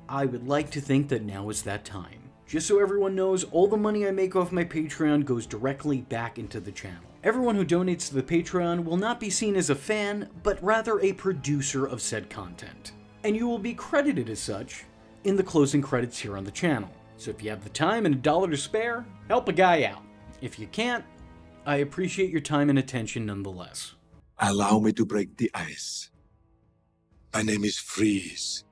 I would like to think that now is that time. Just so everyone knows, all the money I make off my Patreon goes directly back into the channel. Everyone who donates to the Patreon will not be seen as a fan, but rather a producer of said content. And you will be credited as such in the closing credits here on the channel. So if you have the time and $1 to spare, help a guy out. If you can't, I appreciate your time and attention nonetheless. Allow me to break the ice. My name is Freeze.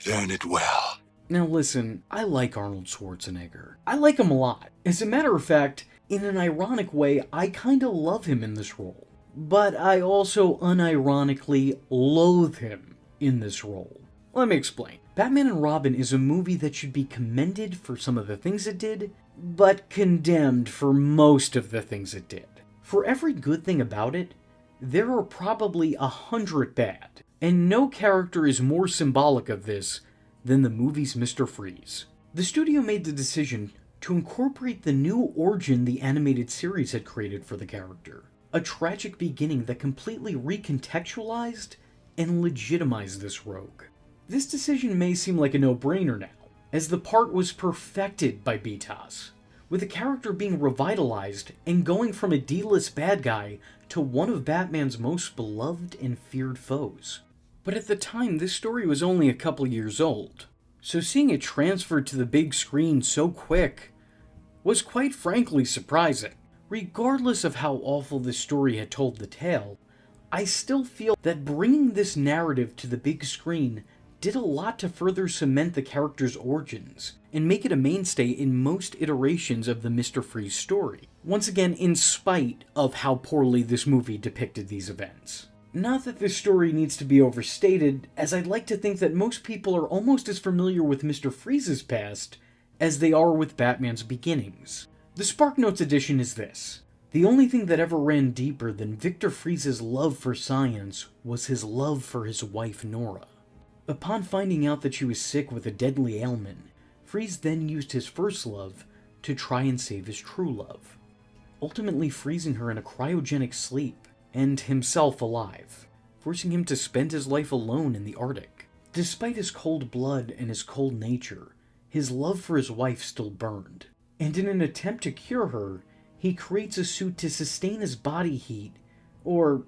Learn it well. Now listen, I like Arnold Schwarzenegger. I like him a lot. As a matter of fact, in an ironic way, I kinda love him in this role. But I also unironically loathe him in this role. Let me explain. Batman and Robin is a movie that should be commended for some of the things it did, but condemned for most of the things it did. For every good thing about it, there are probably 100 bad, and no character is more symbolic of this than the movie's Mr. Freeze. The studio made the decision to incorporate the new origin the animated series had created for the character, a tragic beginning that completely recontextualized and legitimized this rogue. This decision may seem like a no-brainer now, as the part was perfected by BTAS, with the character being revitalized and going from a D-list bad guy to one of Batman's most beloved and feared foes. But at the time, this story was only a couple years old, so seeing it transferred to the big screen so quick was quite frankly surprising. Regardless of how awful this story had told the tale, I still feel that bringing this narrative to the big screen did a lot to further cement the character's origins and make it a mainstay in most iterations of the Mr. Freeze story. Once again, in spite of how poorly this movie depicted these events. Not that this story needs to be overstated, as I'd like to think that most people are almost as familiar with Mr. Freeze's past as they are with Batman's beginnings. The SparkNotes edition is this: the only thing that ever ran deeper than Victor Freeze's love for science was his love for his wife Nora. Upon finding out that she was sick with a deadly ailment, Freeze then used his first love to try and save his true love, ultimately freezing her in a cryogenic sleep, and himself alive, forcing him to spend his life alone in the Arctic. Despite his cold blood and his cold nature, his love for his wife still burned, and in an attempt to cure her, he creates a suit to sustain his body heat, or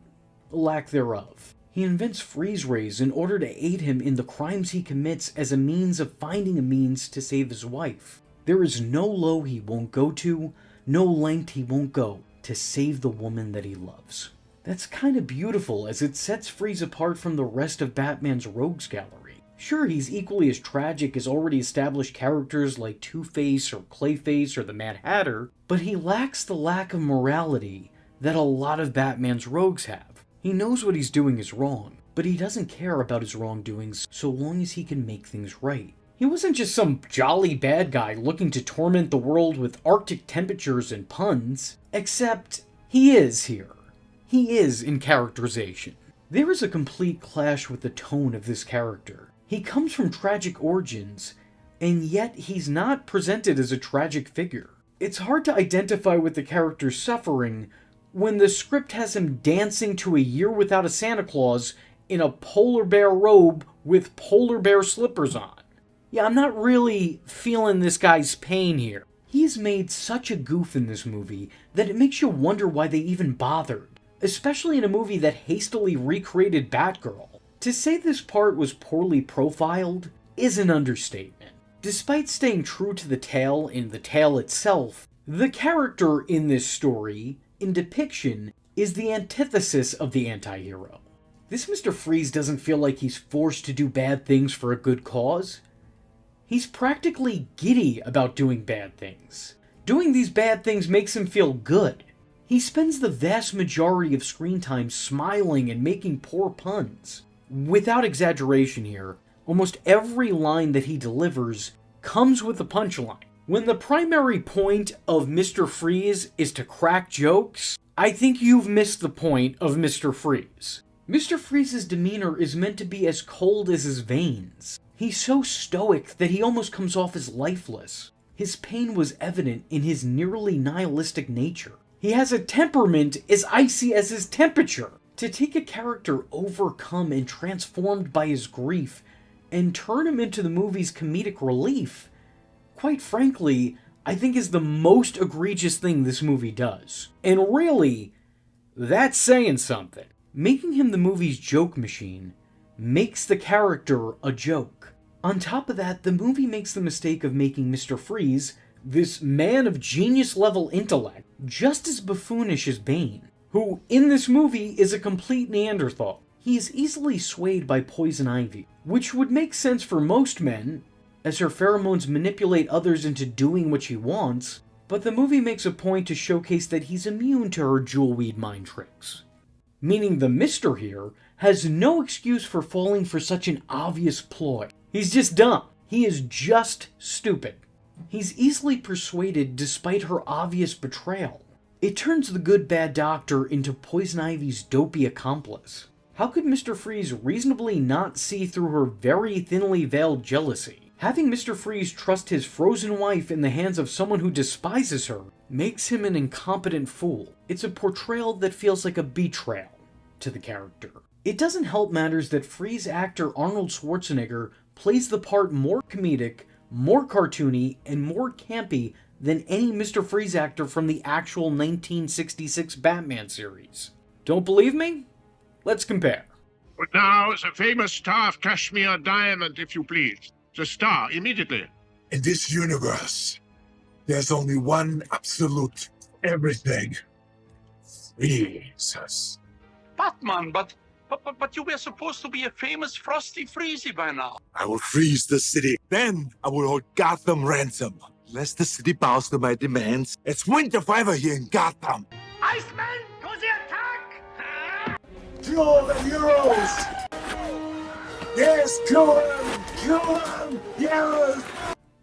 lack thereof. He invents freeze rays in order to aid him in the crimes he commits as a means of finding a means to save his wife. There is no low he won't go to, no length he won't go to save the woman that he loves. That's kind of beautiful, as it sets Freeze apart from the rest of Batman's rogues gallery. Sure, he's equally as tragic as already established characters like Two-Face or Clayface or the Mad Hatter, but he lacks the lack of morality that a lot of Batman's rogues have. He knows what he's doing is wrong, but he doesn't care about his wrongdoings so long as he can make things right. He wasn't just some jolly bad guy looking to torment the world with Arctic temperatures and puns, except he is here. He is in characterization. There is a complete clash with the tone of this character. He comes from tragic origins, and yet he's not presented as a tragic figure. It's hard to identify with the character's suffering when the script has him dancing to A Year Without a Santa Claus in a polar bear robe with polar bear slippers on. Yeah, I'm not really feeling this guy's pain here. He's made such a goof in this movie that it makes you wonder why they even bothered, especially in a movie that hastily recreated Batgirl. To say this part was poorly profiled is an understatement. Despite staying true to the tale in the tale itself, the character in this story, in depiction, is the antithesis of the anti-hero. This Mr. Freeze doesn't feel like he's forced to do bad things for a good cause. He's practically giddy about doing bad things. Doing these bad things makes him feel good. He spends the vast majority of screen time smiling and making poor puns. Without exaggeration here, almost every line that he delivers comes with a punchline. When the primary point of Mr. Freeze is to crack jokes, I think you've missed the point of Mr. Freeze. Mr. Freeze's demeanor is meant to be as cold as his veins. He's so stoic that he almost comes off as lifeless. His pain was evident in his nearly nihilistic nature. He has a temperament as icy as his temperature. To take a character overcome and transformed by his grief and turn him into the movie's comedic relief, quite frankly, I think is the most egregious thing this movie does. And really, that's saying something. Making him the movie's joke machine makes the character a joke. On top of that, the movie makes the mistake of making Mr. Freeze, this man of genius-level intellect, just as buffoonish as Bane, who, in this movie, is a complete Neanderthal. He is easily swayed by poison ivy, which would make sense for most men, as her pheromones manipulate others into doing what she wants, but the movie makes a point to showcase that he's immune to her jewelweed mind tricks. Meaning the Mister here has no excuse for falling for such an obvious ploy. He's just dumb. He is just stupid. He's easily persuaded despite her obvious betrayal. It turns the good bad doctor into Poison Ivy's dopey accomplice. How could Mr. Freeze reasonably not see through her very thinly veiled jealousy? Having Mr. Freeze trust his frozen wife in the hands of someone who despises her makes him an incompetent fool. It's a portrayal that feels like a betrayal to the character. It doesn't help matters that Freeze actor Arnold Schwartzenegger plays the part more comedic, more cartoony, and more campy than any Mr. Freeze actor from the actual 1966 Batman series. Don't believe me? Let's compare. But now, the famous star of Kashmir Diamond, if you please. The star, immediately. In this universe, there's only one absolute everything. Jesus. Batman, but you were supposed to be a famous Frosty Freezy by now. I will freeze the city. Then I will hold Gotham ransom. Unless the city bows to my demands, it's winter forever here in Gotham. Iceman, to the attack! Kill the heroes! Yes, kill them! Kill them! Yes!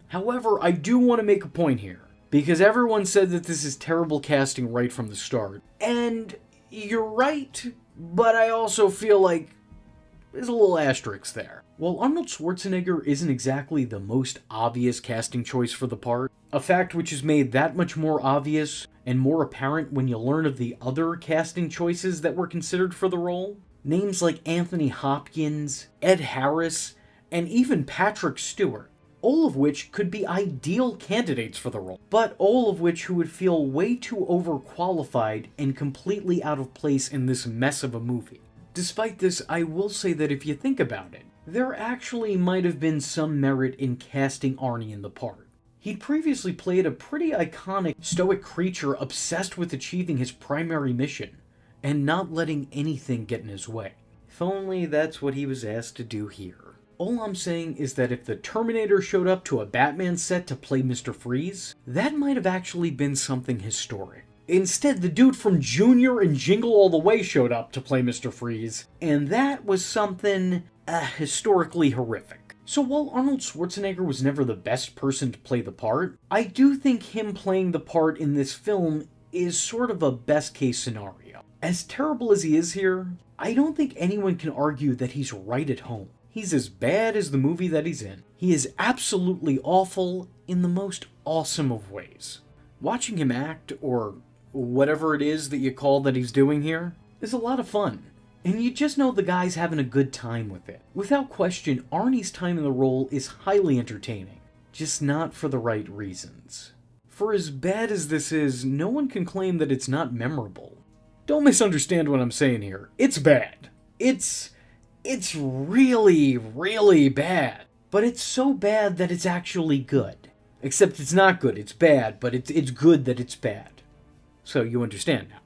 However, I do want to make a point here, because everyone said that this is terrible casting right from the start. And you're right, but I also feel like there's a little asterisk there. While Arnold Schwarzenegger isn't exactly the most obvious casting choice for the part, a fact which is made that much more obvious and more apparent when you learn of the other casting choices that were considered for the role, names like Anthony Hopkins, Ed Harris, and even Patrick Stewart, all of which could be ideal candidates for the role, but all of which who would feel way too overqualified and completely out of place in this mess of a movie. Despite this, I will say that if you think about it, there actually might have been some merit in casting Arnie in the part. He'd previously played a pretty iconic, stoic creature obsessed with achieving his primary mission, and not letting anything get in his way. If only that's what he was asked to do here. All I'm saying is that if the Terminator showed up to a Batman set to play Mr. Freeze, that might have actually been something historic. Instead, the dude from Junior and Jingle All the Way showed up to play Mr. Freeze, and that was something historically horrific. So while Arnold Schwarzenegger was never the best person to play the part, I do think him playing the part in this film is sort of a best case scenario. As terrible as he is here, I don't think anyone can argue that he's right at home. He's as bad as the movie that he's in. He is absolutely awful in the most awesome of ways. Watching him act, or whatever it is that you call that he's doing here, is a lot of fun. And you just know the guy's having a good time with it. Without question, Arnie's time in the role is highly entertaining, just not for the right reasons. For as bad as this is, no one can claim that it's not memorable. Don't misunderstand what I'm saying here. It's bad. It's really, really bad. But it's so bad that it's actually good. Except it's not good, it's bad, but it's good that it's bad. So you understand now.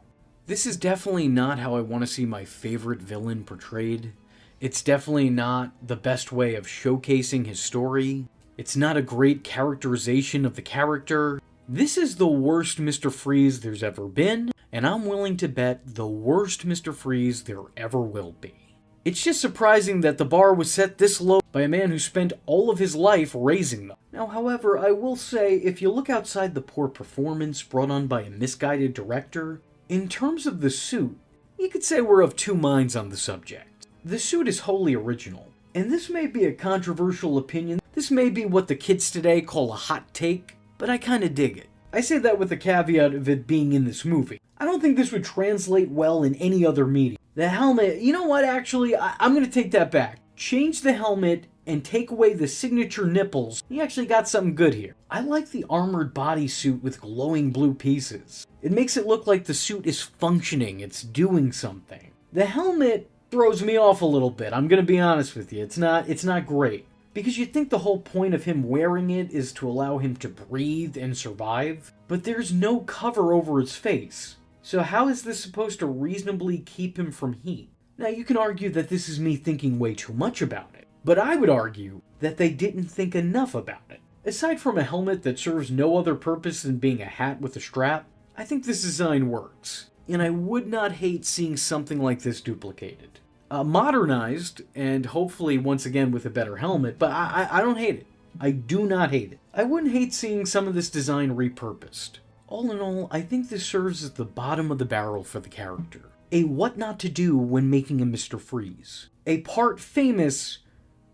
This is definitely not how I want to see my favorite villain portrayed. It's definitely not the best way of showcasing his story. It's not a great characterization of the character. This is the worst Mr. Freeze there's ever been, and I'm willing to bet the worst Mr. Freeze there ever will be. It's just surprising that the bar was set this low by a man who spent all of his life raising them. Now, however, I will say, if you look outside the poor performance brought on by a misguided director, in terms of the suit, you could say we're of two minds on the subject. The suit is wholly original, and this may be a controversial opinion. This may be what the kids today call a hot take, but I kinda dig it. I say that with the caveat of it being in this movie. I don't think this would translate well in any other medium. The helmet, you know what, actually, I'm gonna take that back. Change the helmet and take away the signature nipples. You actually got something good here. I like the armored bodysuit with glowing blue pieces. It makes it look like the suit is functioning, it's doing something. The helmet throws me off a little bit, I'm gonna be honest with you. It's not great. Because you'd think the whole point of him wearing it is to allow him to breathe and survive, but there's no cover over his face. So how is this supposed to reasonably keep him from heat? Now you can argue that this is me thinking way too much about it, but I would argue that they didn't think enough about it. Aside from a helmet that serves no other purpose than being a hat with a strap, I think this design works, and I would not hate seeing something like this duplicated. Modernized, and hopefully once again with a better helmet, but I don't hate it. I do not hate it. I wouldn't hate seeing some of this design repurposed. All in all, I think this serves as the bottom of the barrel for the character. A what not to do when making a Mr. Freeze. A part famous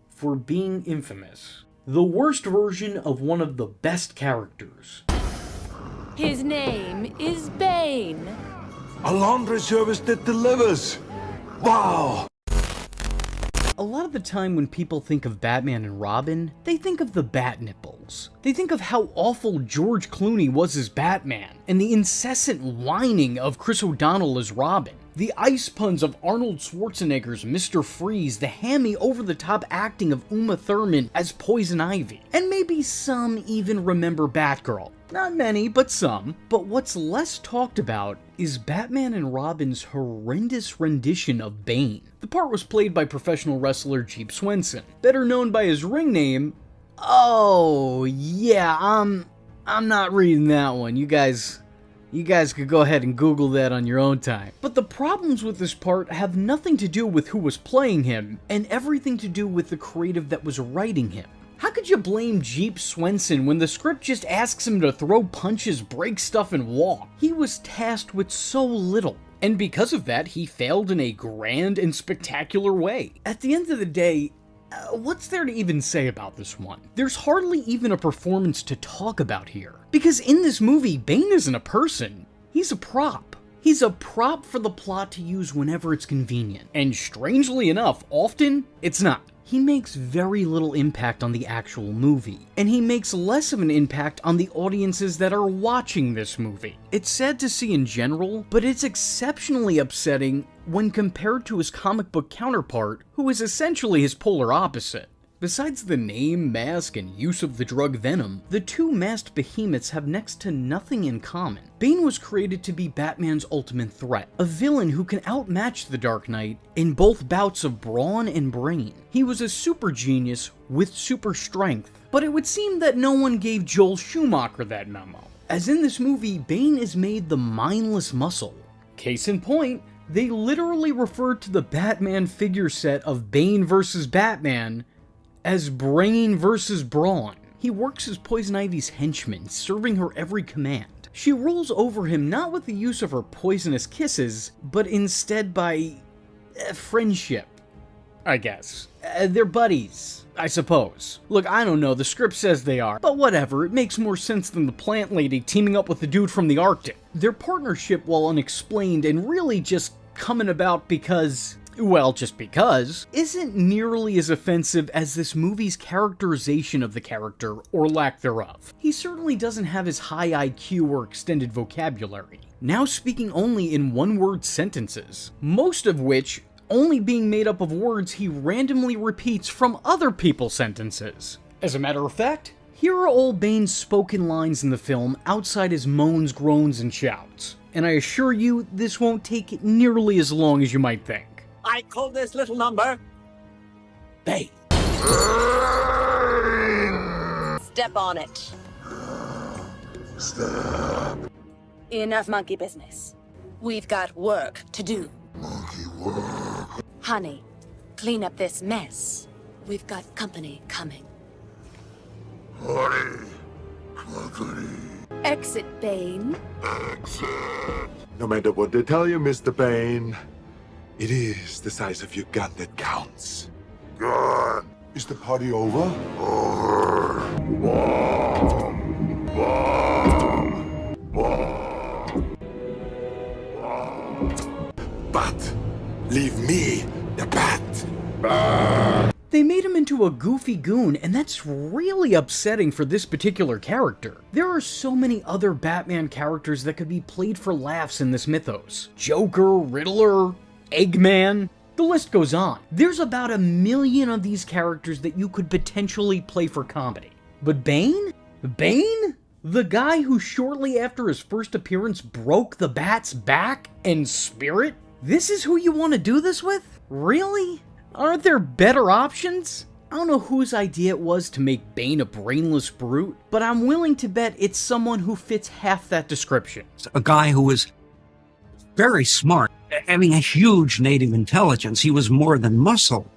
for being infamous. The worst version of one of the best characters. His name is Bane. A laundry service that delivers. Wow! A lot of the time when people think of Batman and Robin, they think of the bat nipples. They think of how awful George Clooney was as Batman, and the incessant whining of Chris O'Donnell as Robin. The ice puns of Arnold Schwarzenegger's Mr. Freeze, the hammy over-the-top acting of Uma Thurman as Poison Ivy. And maybe some even remember Batgirl. Not many, but some. But what's less talked about is Batman and Robin's horrendous rendition of Bane. The part was played by professional wrestler Jeep Swenson, better known by his ring name. Oh, yeah, I'm not reading that one. You guys could go ahead and Google that on your own time. But the problems with this part have nothing to do with who was playing him, and everything to do with the creative that was writing him. How could you blame Jeep Swenson when the script just asks him to throw punches, break stuff, and walk? He was tasked with so little, and because of that, he failed in a grand and spectacular way. At the end of the day, what's there to even say about this one? There's hardly even a performance to talk about here. Because in this movie, Bane isn't a person, he's a prop. He's a prop for the plot to use whenever it's convenient. And strangely enough, often, it's not. He makes very little impact on the actual movie, and he makes less of an impact on the audiences that are watching this movie. It's sad to see in general, but it's exceptionally upsetting when compared to his comic book counterpart, who is essentially his polar opposite. Besides the name, mask, and use of the drug Venom, the two masked behemoths have next to nothing in common. Bane was created to be Batman's ultimate threat, a villain who can outmatch the Dark Knight in both bouts of brawn and brain. He was a super genius with super strength, but it would seem that no one gave Joel Schumacher that memo. As in this movie, Bane is made the mindless muscle. Case in point, they literally referred to the Batman figure set of Bane vs. Batman as Brain versus Brawn. He works as Poison Ivy's henchman, serving her every command. She rules over him not with the use of her poisonous kisses, but instead by friendship, I guess. They're buddies, I suppose. Look, I don't know, the script says they are, but whatever, it makes more sense than the plant lady teaming up with the dude from the Arctic. Their partnership, while unexplained and really just coming about because, well, just because, isn't nearly as offensive as this movie's characterization of the character, or lack thereof. He certainly doesn't have his high IQ or extended vocabulary, now speaking only in one-word sentences, most of which only being made up of words he randomly repeats from other people's sentences. As a matter of fact, here are all Bane's spoken lines in the film outside his moans, groans, and shouts. And I assure you, this won't take nearly as long as you might think. I call this little number Bane. Step on it. Stop. Enough monkey business. We've got work to do. Monkey work. Honey, clean up this mess. We've got company coming. Honey, company. Exit, Bane. Exit. No matter what they tell you, Mr. Bane, it is the size of your gun that counts. Gun. Is the party over? Over. Bomb. Bomb. Bomb. Bomb. But leave me the bat. Bat. They made him into a goofy goon, and that's really upsetting for this particular character. There are so many other Batman characters that could be played for laughs in this mythos. Joker, Riddler, Eggman, the list goes on. There's about 1 million of these characters that you could potentially play for comedy. But Bane? Bane? The guy who shortly after his first appearance broke the Bat's back and spirit? This is who you want to do this with? Really? Aren't there better options? I don't know whose idea it was to make Bane a brainless brute, but I'm willing to bet it's someone who fits half that description. A guy who was very smart, having a huge native intelligence. He was more than muscle.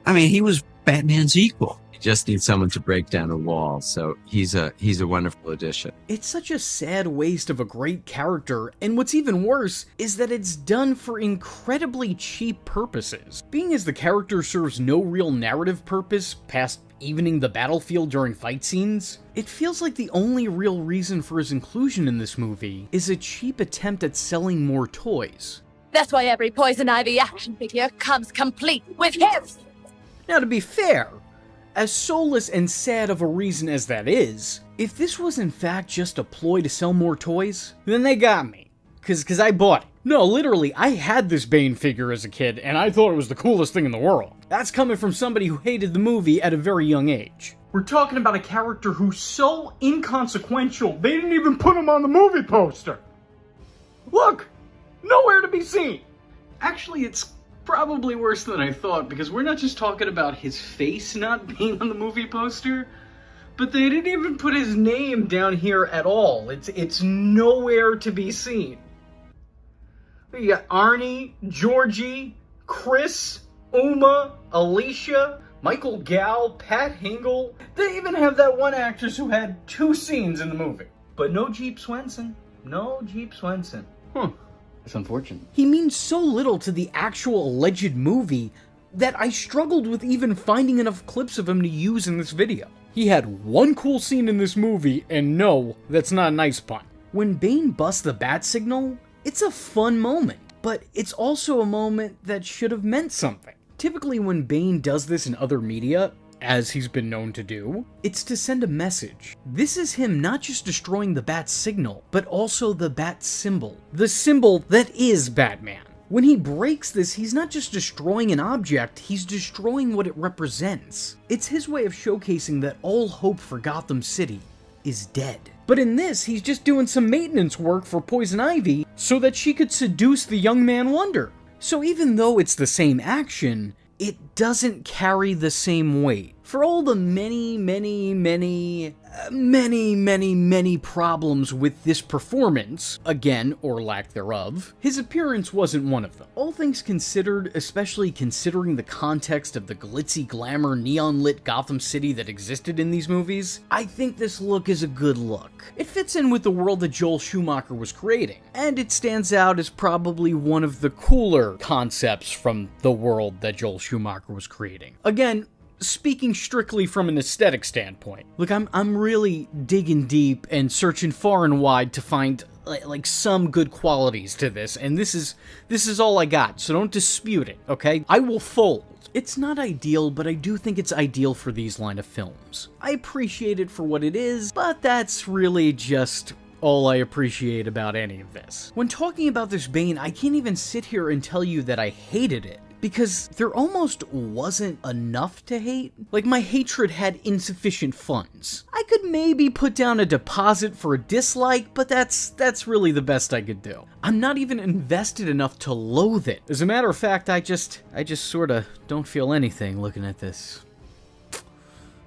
I mean, he was Batman's equal. Just need someone to break down a wall, so he's a wonderful addition. It's such a sad waste of a great character, and what's even worse is that it's done for incredibly cheap purposes. Being as the character serves no real narrative purpose past evening the battlefield during fight scenes, it feels like the only real reason for his inclusion in this movie is a cheap attempt at selling more toys. That's why every Poison Ivy action figure comes complete with him! Now, to be fair, as soulless and sad of a reason as that is, if this was in fact just a ploy to sell more toys, then they got me. Cause I bought it. No, literally, I had this Bane figure as a kid, and I thought it was the coolest thing in the world. That's coming from somebody who hated the movie at a very young age. We're talking about a character who's so inconsequential, they didn't even put him on the movie poster. Look! Nowhere to be seen! Actually, it's probably worse than I thought, because we're not just talking about his face not being on the movie poster, but they didn't even put his name down here at all. It's nowhere to be seen. We got Arnie, Georgie, Chris, Uma, Alicia, Michael Gow, Pat Hingle. They even have that one actress who had 2 scenes in the movie. But no Jeep Swenson. No Jeep Swenson. It's unfortunate. He means so little to the actual alleged movie that I struggled with even finding enough clips of him to use in this video. He had one cool scene in this movie, and no, that's not a nice pun. When Bane busts the bat signal, it's a fun moment, but it's also a moment that should have meant something. Typically when Bane does this in other media, as he's been known to do, it's to send a message. This is him not just destroying the bat signal, but also the bat symbol. The symbol that is Batman. When he breaks this, he's not just destroying an object, he's destroying what it represents. It's his way of showcasing that all hope for Gotham City is dead. But in this, he's just doing some maintenance work for Poison Ivy so that she could seduce the young man Wonder. So even though it's the same action, it doesn't carry the same weight. For all the many problems with this performance, again, or lack thereof, his appearance wasn't one of them. All things considered, especially considering the context of the glitzy glamour neon-lit Gotham City that existed in these movies, I think this look is a good look. It fits in with the world that Joel Schumacher was creating, and it stands out as probably one of the cooler concepts from the world that Joel Schumacher was creating. Again, speaking strictly from an aesthetic standpoint. Look, I'm really digging deep and searching far and wide to find like some good qualities to this, and this is all I got, so don't dispute it, okay? I will fold. It's not ideal, but I do think it's ideal for these line of films. I appreciate it for what it is, but that's really just all I appreciate about any of this. When talking about this Bane, I can't even sit here and tell you that I hated it, because there almost wasn't enough to hate. Like, my hatred had insufficient funds. I could maybe put down a deposit for a dislike, but that's really the best I could do. I'm not even invested enough to loathe it. As a matter of fact, I just sorta don't feel anything looking at this.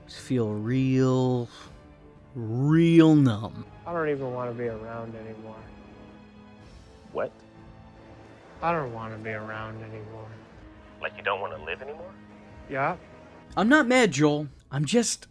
Just feel real numb. I don't even want to be around anymore. What? I don't want to be around anymore. Like you don't want to live anymore? Yeah. I'm not mad, Joel. I'm just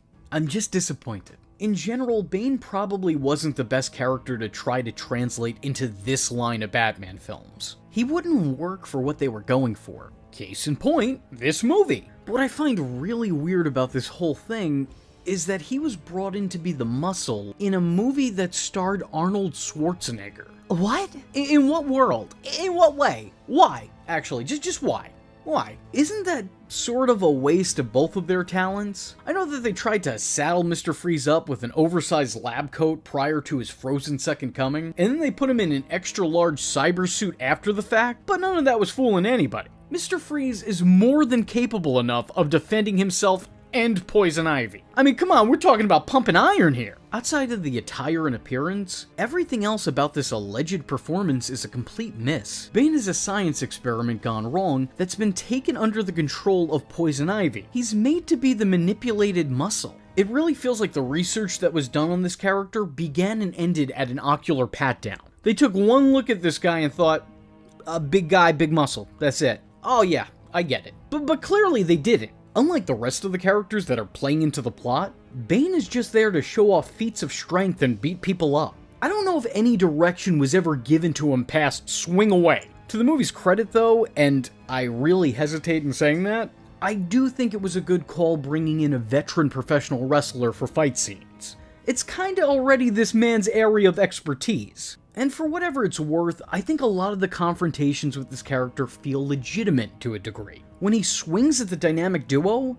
disappointed. In general, Bane probably wasn't the best character to try to translate into this line of Batman films. He wouldn't work for what they were going for. Case in point, this movie. But what I find really weird about this whole thing is that he was brought in to be the muscle in a movie that starred Arnold Schwarzenegger. What? In what world? In what way? Why? Actually, just why? Why? Isn't that sort of a waste of both of their talents? I know that they tried to saddle Mr. Freeze up with an oversized lab coat prior to his frozen second coming, and then they put him in an extra large cyber suit after the fact, but none of that was fooling anybody. Mr. Freeze is more than capable enough of defending himself and Poison Ivy. I mean, come on, we're talking about pumping iron here. Outside of the attire and appearance, everything else about this alleged performance is a complete miss. Bane is a science experiment gone wrong that's been taken under the control of Poison Ivy. He's made to be the manipulated muscle. It really feels like the research that was done on this character began and ended at an ocular pat-down. They took one look at this guy and thought, a big guy, big muscle, that's it. Oh yeah, I get it. But clearly they didn't. Unlike the rest of the characters that are playing into the plot, Bane is just there to show off feats of strength and beat people up. I don't know if any direction was ever given to him past swing away. To the movie's credit though, and I really hesitate in saying that, I do think it was a good call bringing in a veteran professional wrestler for fight scenes. It's kinda already this man's area of expertise. And for whatever it's worth, I think a lot of the confrontations with this character feel legitimate to a degree. When he swings at the dynamic duo,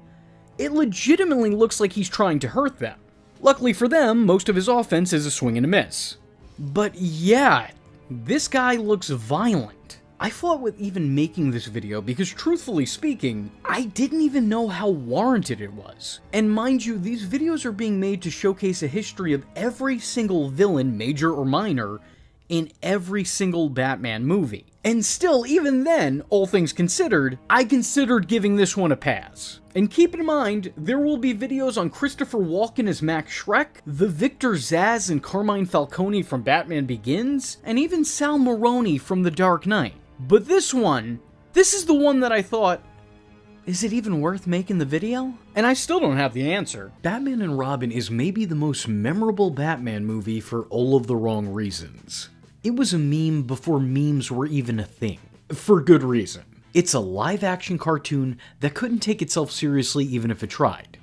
it legitimately looks like he's trying to hurt them. Luckily for them, most of his offense is a swing and a miss. But yeah, this guy looks violent. I fought with even making this video because truthfully speaking, I didn't even know how warranted it was. And mind you, these videos are being made to showcase a history of every single villain, major or minor, in every single Batman movie. And still, even then, all things considered, I considered giving this one a pass. And keep in mind, there will be videos on Christopher Walken as Max Schreck, the Victor Zsasz and Carmine Falcone from Batman Begins, and even Sal Maroni from The Dark Knight. But this is the one that I thought, is it even worth making the video? And I still don't have the answer. Batman and Robin is maybe the most memorable Batman movie for all of the wrong reasons. It was a meme before memes were even a thing. For good reason. It's a live-action cartoon that couldn't take itself seriously even if it tried.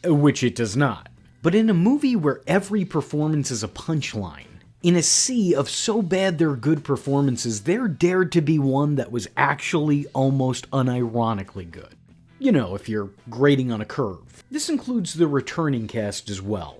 Which it does not. But in a movie where every performance is a punchline, in a sea of so bad they're good performances, there dared to be one that was actually almost unironically good. You know, if you're grading on a curve. This includes the returning cast as well.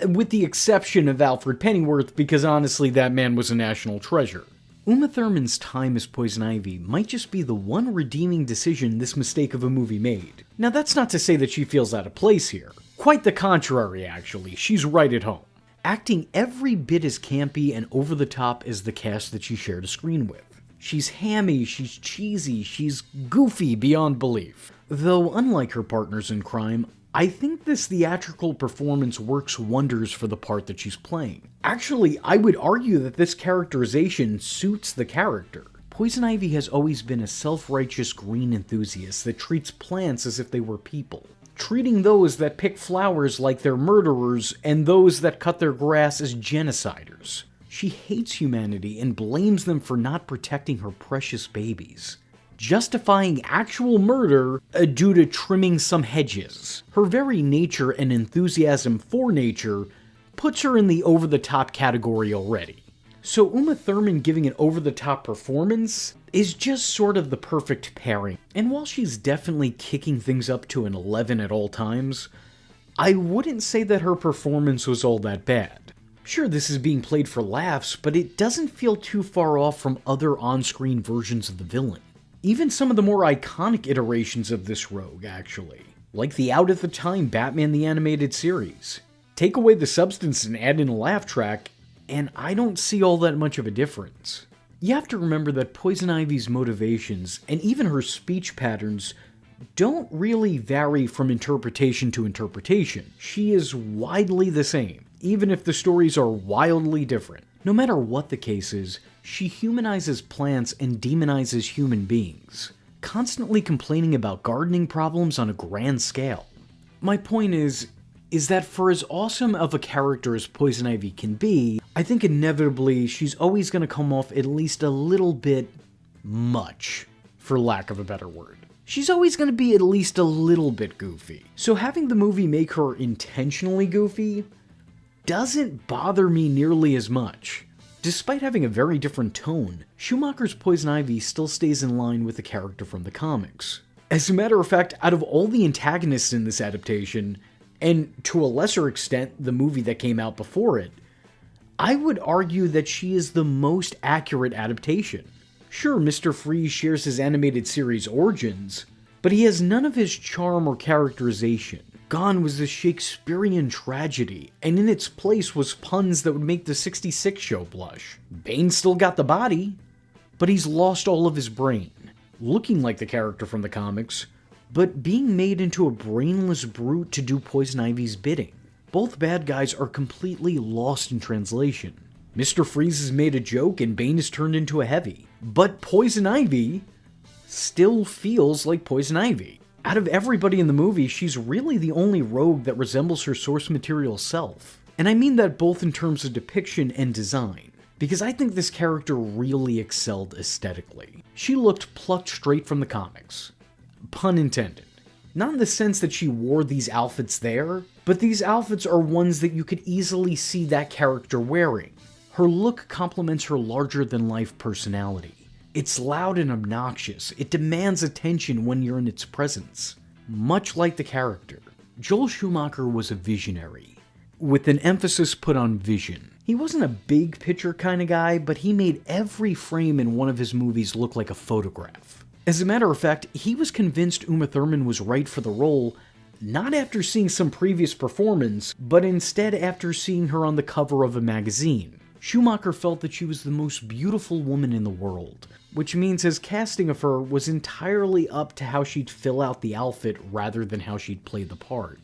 With the exception of Alfred Pennyworth, because honestly that man was a national treasure. Uma Thurman's time as Poison Ivy might just be the one redeeming decision this mistake of a movie made. Now that's not to say that she feels out of place here. Quite the contrary, actually. She's right at home. Acting every bit as campy and over the top as the cast that she shared a screen with. She's hammy, she's cheesy, she's goofy beyond belief. Though unlike her partners in crime, I think this theatrical performance works wonders for the part that she's playing. Actually, I would argue that this characterization suits the character. Poison Ivy has always been a self-righteous green enthusiast that treats plants as if they were people, treating those that pick flowers like they're murderers and those that cut their grass as genociders. She hates humanity and blames them for not protecting her precious babies, justifying actual murder due to trimming some hedges. Her very nature and enthusiasm for nature puts her in the over-the-top category already. So Uma Thurman giving an over-the-top performance is just sort of the perfect pairing. And while she's definitely kicking things up to an 11 at all times, I wouldn't say that her performance was all that bad. Sure, this is being played for laughs, but it doesn't feel too far off from other on-screen versions of the villain. Even some of the more iconic iterations of this rogue, actually. Like the out-at-the-time Batman the Animated Series. Take away the substance and add in a laugh track, and I don't see all that much of a difference. You have to remember that Poison Ivy's motivations, and even her speech patterns, don't really vary from interpretation to interpretation. She is widely the same, even if the stories are wildly different. No matter what the case is, she humanizes plants and demonizes human beings, constantly complaining about gardening problems on a grand scale. My point is that for as awesome of a character as Poison Ivy can be, I think inevitably she's always going to come off at least a little bit much, for lack of a better word. She's always going to be at least a little bit goofy. So having the movie make her intentionally goofy doesn't bother me nearly as much. Despite having a very different tone, Schumacher's Poison Ivy still stays in line with the character from the comics. As a matter of fact, out of all the antagonists in this adaptation, and to a lesser extent the movie that came out before it, I would argue that she is the most accurate adaptation. Sure, Mr. Freeze shares his animated series origins, but he has none of his charm or characterization. Gone was the Shakespearean tragedy, and in its place was puns that would make the 66 show blush. Bane still got the body, but he's lost all of his brain, looking like the character from the comics, but being made into a brainless brute to do Poison Ivy's bidding. Both bad guys are completely lost in translation. Mr. Freeze has made a joke and Bane is turned into a heavy, but Poison Ivy still feels like Poison Ivy. Out of everybody in the movie, she's really the only rogue that resembles her source material self. And I mean that both in terms of depiction and design, because I think this character really excelled aesthetically. She looked plucked straight from the comics. Pun intended. Not in the sense that she wore these outfits there, but these outfits are ones that you could easily see that character wearing. Her look complements her larger-than-life personality. It's loud and obnoxious. It demands attention when you're in its presence. Much like the character, Joel Schumacher was a visionary, with an emphasis put on vision. He wasn't a big picture kind of guy, but he made every frame in one of his movies look like a photograph. As a matter of fact, he was convinced Uma Thurman was right for the role, not after seeing some previous performance, but instead after seeing her on the cover of a magazine. Schumacher felt that she was the most beautiful woman in the world, which means his casting of her was entirely up to how she'd fill out the outfit rather than how she'd play the part.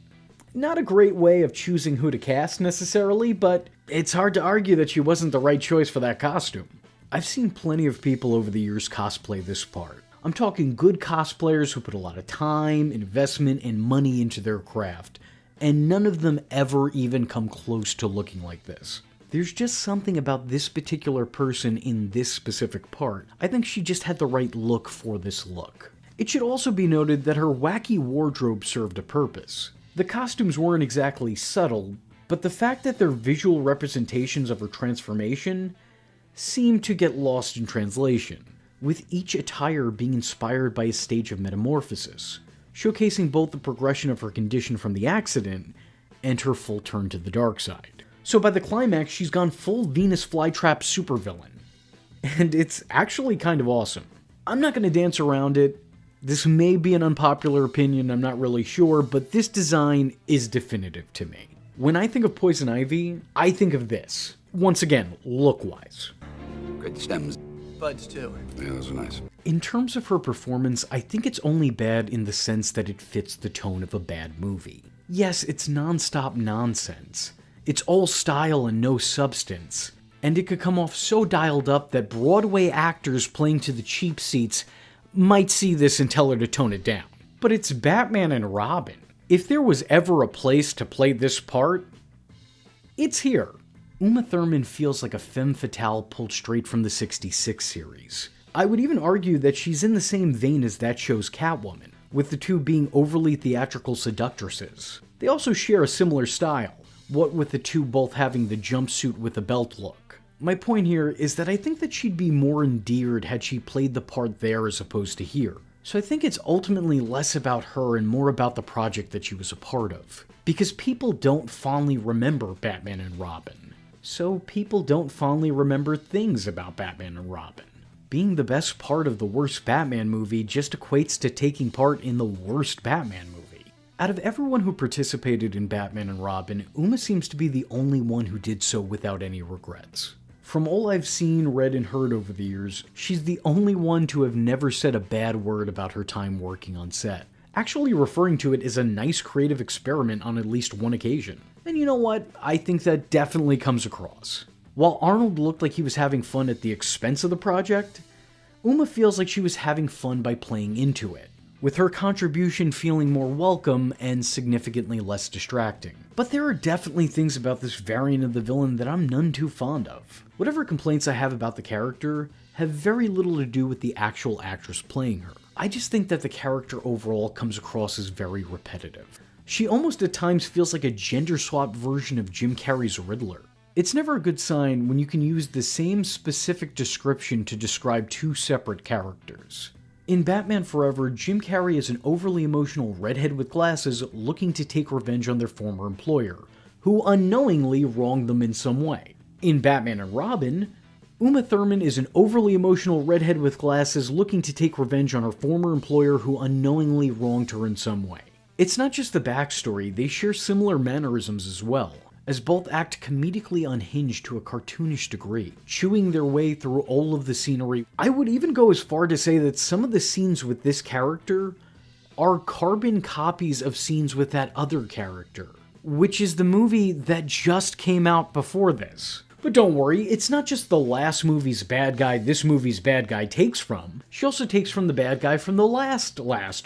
Not a great way of choosing who to cast necessarily, but it's hard to argue that she wasn't the right choice for that costume. I've seen plenty of people over the years cosplay this part. I'm talking good cosplayers who put a lot of time, investment, and money into their craft, and none of them ever even come close to looking like this. There's just something about this particular person in this specific part. I think she just had the right look for this look. It should also be noted that her wacky wardrobe served a purpose. The costumes weren't exactly subtle, but the fact that they're visual representations of her transformation seemed to get lost in translation, with each attire being inspired by a stage of metamorphosis, showcasing both the progression of her condition from the accident and her full turn to the dark side. So by the climax, she's gone full Venus flytrap supervillain. And it's actually kind of awesome. I'm not going to dance around it. This may be an unpopular opinion, I'm not really sure, but this design is definitive to me. When I think of Poison Ivy, I think of this. Once again, look-wise. Great stems, buds, too. Yeah, those are nice. In terms of her performance, I think it's only bad in the sense that it fits the tone of a bad movie. Yes, it's non-stop nonsense. It's all style and no substance. And it could come off so dialed up that Broadway actors playing to the cheap seats might see this and tell her to tone it down. But it's Batman and Robin. If there was ever a place to play this part, it's here. Uma Thurman feels like a femme fatale pulled straight from the 66 series. I would even argue that she's in the same vein as that show's Catwoman, with the two being overly theatrical seductresses. They also share a similar style, what with the two both having the jumpsuit with a belt look. My point here is that I think that she'd be more endeared had she played the part there as opposed to here. So I think it's ultimately less about her and more about the project that she was a part of. Because people don't fondly remember Batman and Robin. So people don't fondly remember things about Batman and Robin. Being the best part of the worst Batman movie just equates to taking part in the worst Batman movie. Out of everyone who participated in Batman and Robin, Uma seems to be the only one who did so without any regrets. From all I've seen, read, and heard over the years, she's the only one to have never said a bad word about her time working on set, actually referring to it as a nice creative experiment on at least one occasion. And you know what? I think that definitely comes across. While Arnold looked like he was having fun at the expense of the project, Uma feels like she was having fun by playing into it, with her contribution feeling more welcome and significantly less distracting. But there are definitely things about this variant of the villain that I'm none too fond of. Whatever complaints I have about the character have very little to do with the actual actress playing her. I just think that the character overall comes across as very repetitive. She almost at times feels like a gender-swapped version of Jim Carrey's Riddler. It's never a good sign when you can use the same specific description to describe two separate characters. In Batman Forever, Jim Carrey is an overly emotional redhead with glasses looking to take revenge on their former employer, who unknowingly wronged them in some way. In Batman and Robin, Uma Thurman is an overly emotional redhead with glasses looking to take revenge on her former employer who unknowingly wronged her in some way. It's not just the backstory, they share similar mannerisms as well, as both act comedically unhinged to a cartoonish degree, chewing their way through all of the scenery. I would even go as far to say that some of the scenes with this character are carbon copies of scenes with that other character, which is the movie that just came out before this. But don't worry, it's not just the last movie's bad guy this movie's bad guy takes from. She also takes from the bad guy from the last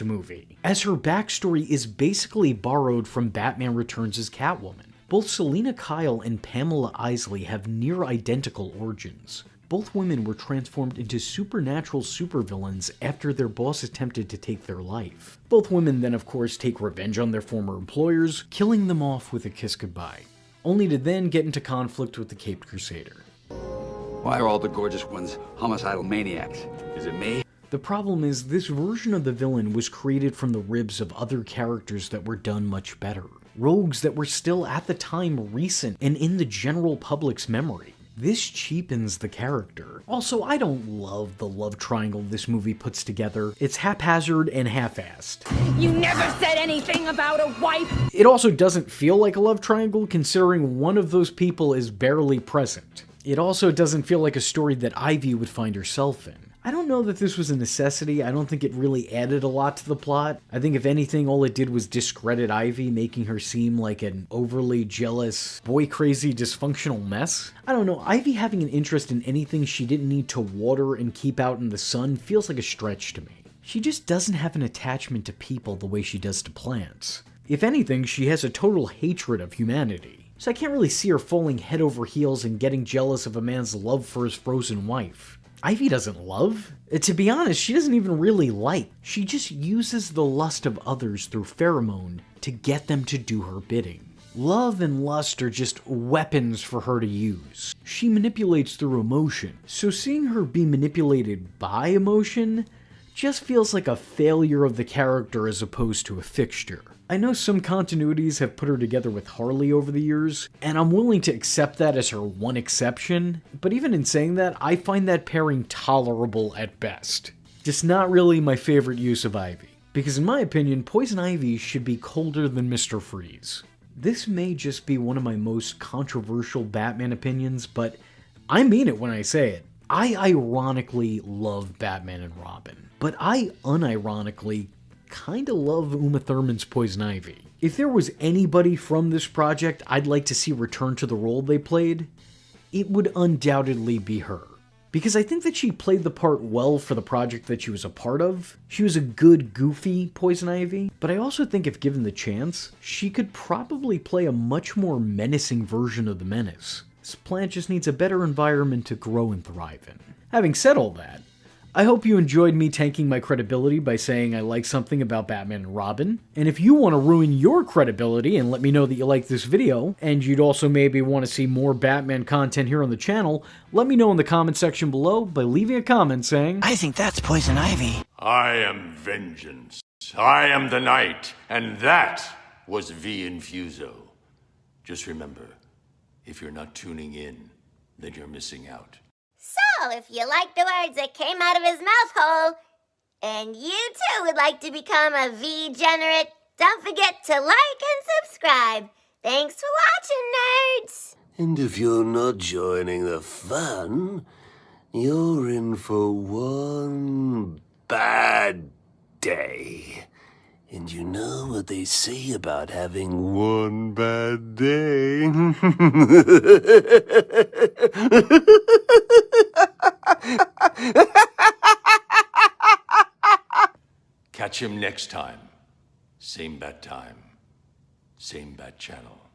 movie, as her backstory is basically borrowed from Batman Returns' Catwoman. Both Selina Kyle and Pamela Isley have near identical origins. Both women were transformed into supernatural supervillains after their boss attempted to take their life. Both women then of course take revenge on their former employers, killing them off with a kiss goodbye, only to then get into conflict with the Caped Crusader. Why are all the gorgeous ones homicidal maniacs? Is it me? The problem is, this version of the villain was created from the ribs of other characters that were done much better. Rogues that were still at the time recent and in the general public's memory. This cheapens the character. Also, I don't love the love triangle this movie puts together. It's haphazard and half-assed. You never said anything about a wife! It also doesn't feel like a love triangle considering one of those people is barely present. It also doesn't feel like a story that Ivy would find herself in. I don't know that this was a necessity. I don't think it really added a lot to the plot. I think if anything, all it did was discredit Ivy, making her seem like an overly jealous, boy-crazy, dysfunctional mess. I don't know, Ivy having an interest in anything she didn't need to water and keep out in the sun feels like a stretch to me. She just doesn't have an attachment to people the way she does to plants. If anything, she has a total hatred of humanity. So I can't really see her falling head over heels and getting jealous of a man's love for his frozen wife. Ivy doesn't love. To be honest, she doesn't even really like. She just uses the lust of others through pheromone to get them to do her bidding. Love and lust are just weapons for her to use. She manipulates through emotion, so seeing her be manipulated by emotion just feels like a failure of the character as opposed to a fixture. I know some continuities have put her together with Harley over the years, and I'm willing to accept that as her one exception, but even in saying that, I find that pairing tolerable at best. Just not really my favorite use of Ivy, because in my opinion, Poison Ivy should be colder than Mr. Freeze. This may just be one of my most controversial Batman opinions, but I mean it when I say it. I ironically love Batman and Robin, but I unironically kinda love Uma Thurman's Poison Ivy. If there was anybody from this project I'd like to see return to the role they played, it would undoubtedly be her. Because I think that she played the part well for the project that she was a part of. She was a good, goofy Poison Ivy, but I also think if given the chance, she could probably play a much more menacing version of the Menace. This plant just needs a better environment to grow and thrive in. Having said all that, I hope you enjoyed me tanking my credibility by saying I like something about Batman and Robin. And if you want to ruin your credibility and let me know that you like this video, and you'd also maybe want to see more Batman content here on the channel, let me know in the comment section below by leaving a comment saying, I think that's Poison Ivy. I am vengeance. I am the night. And that was V Infuso. Just remember, if you're not tuning in, then you're missing out. So, if you like the words that came out of his mouth hole, and you too would like to become a V-generate, don't forget to like and subscribe. Thanks for watching, nerds! And if you're not joining the fun, you're in for one bad day. And you know what they say about having one bad day? Catch him next time. Same bat time, same bat channel.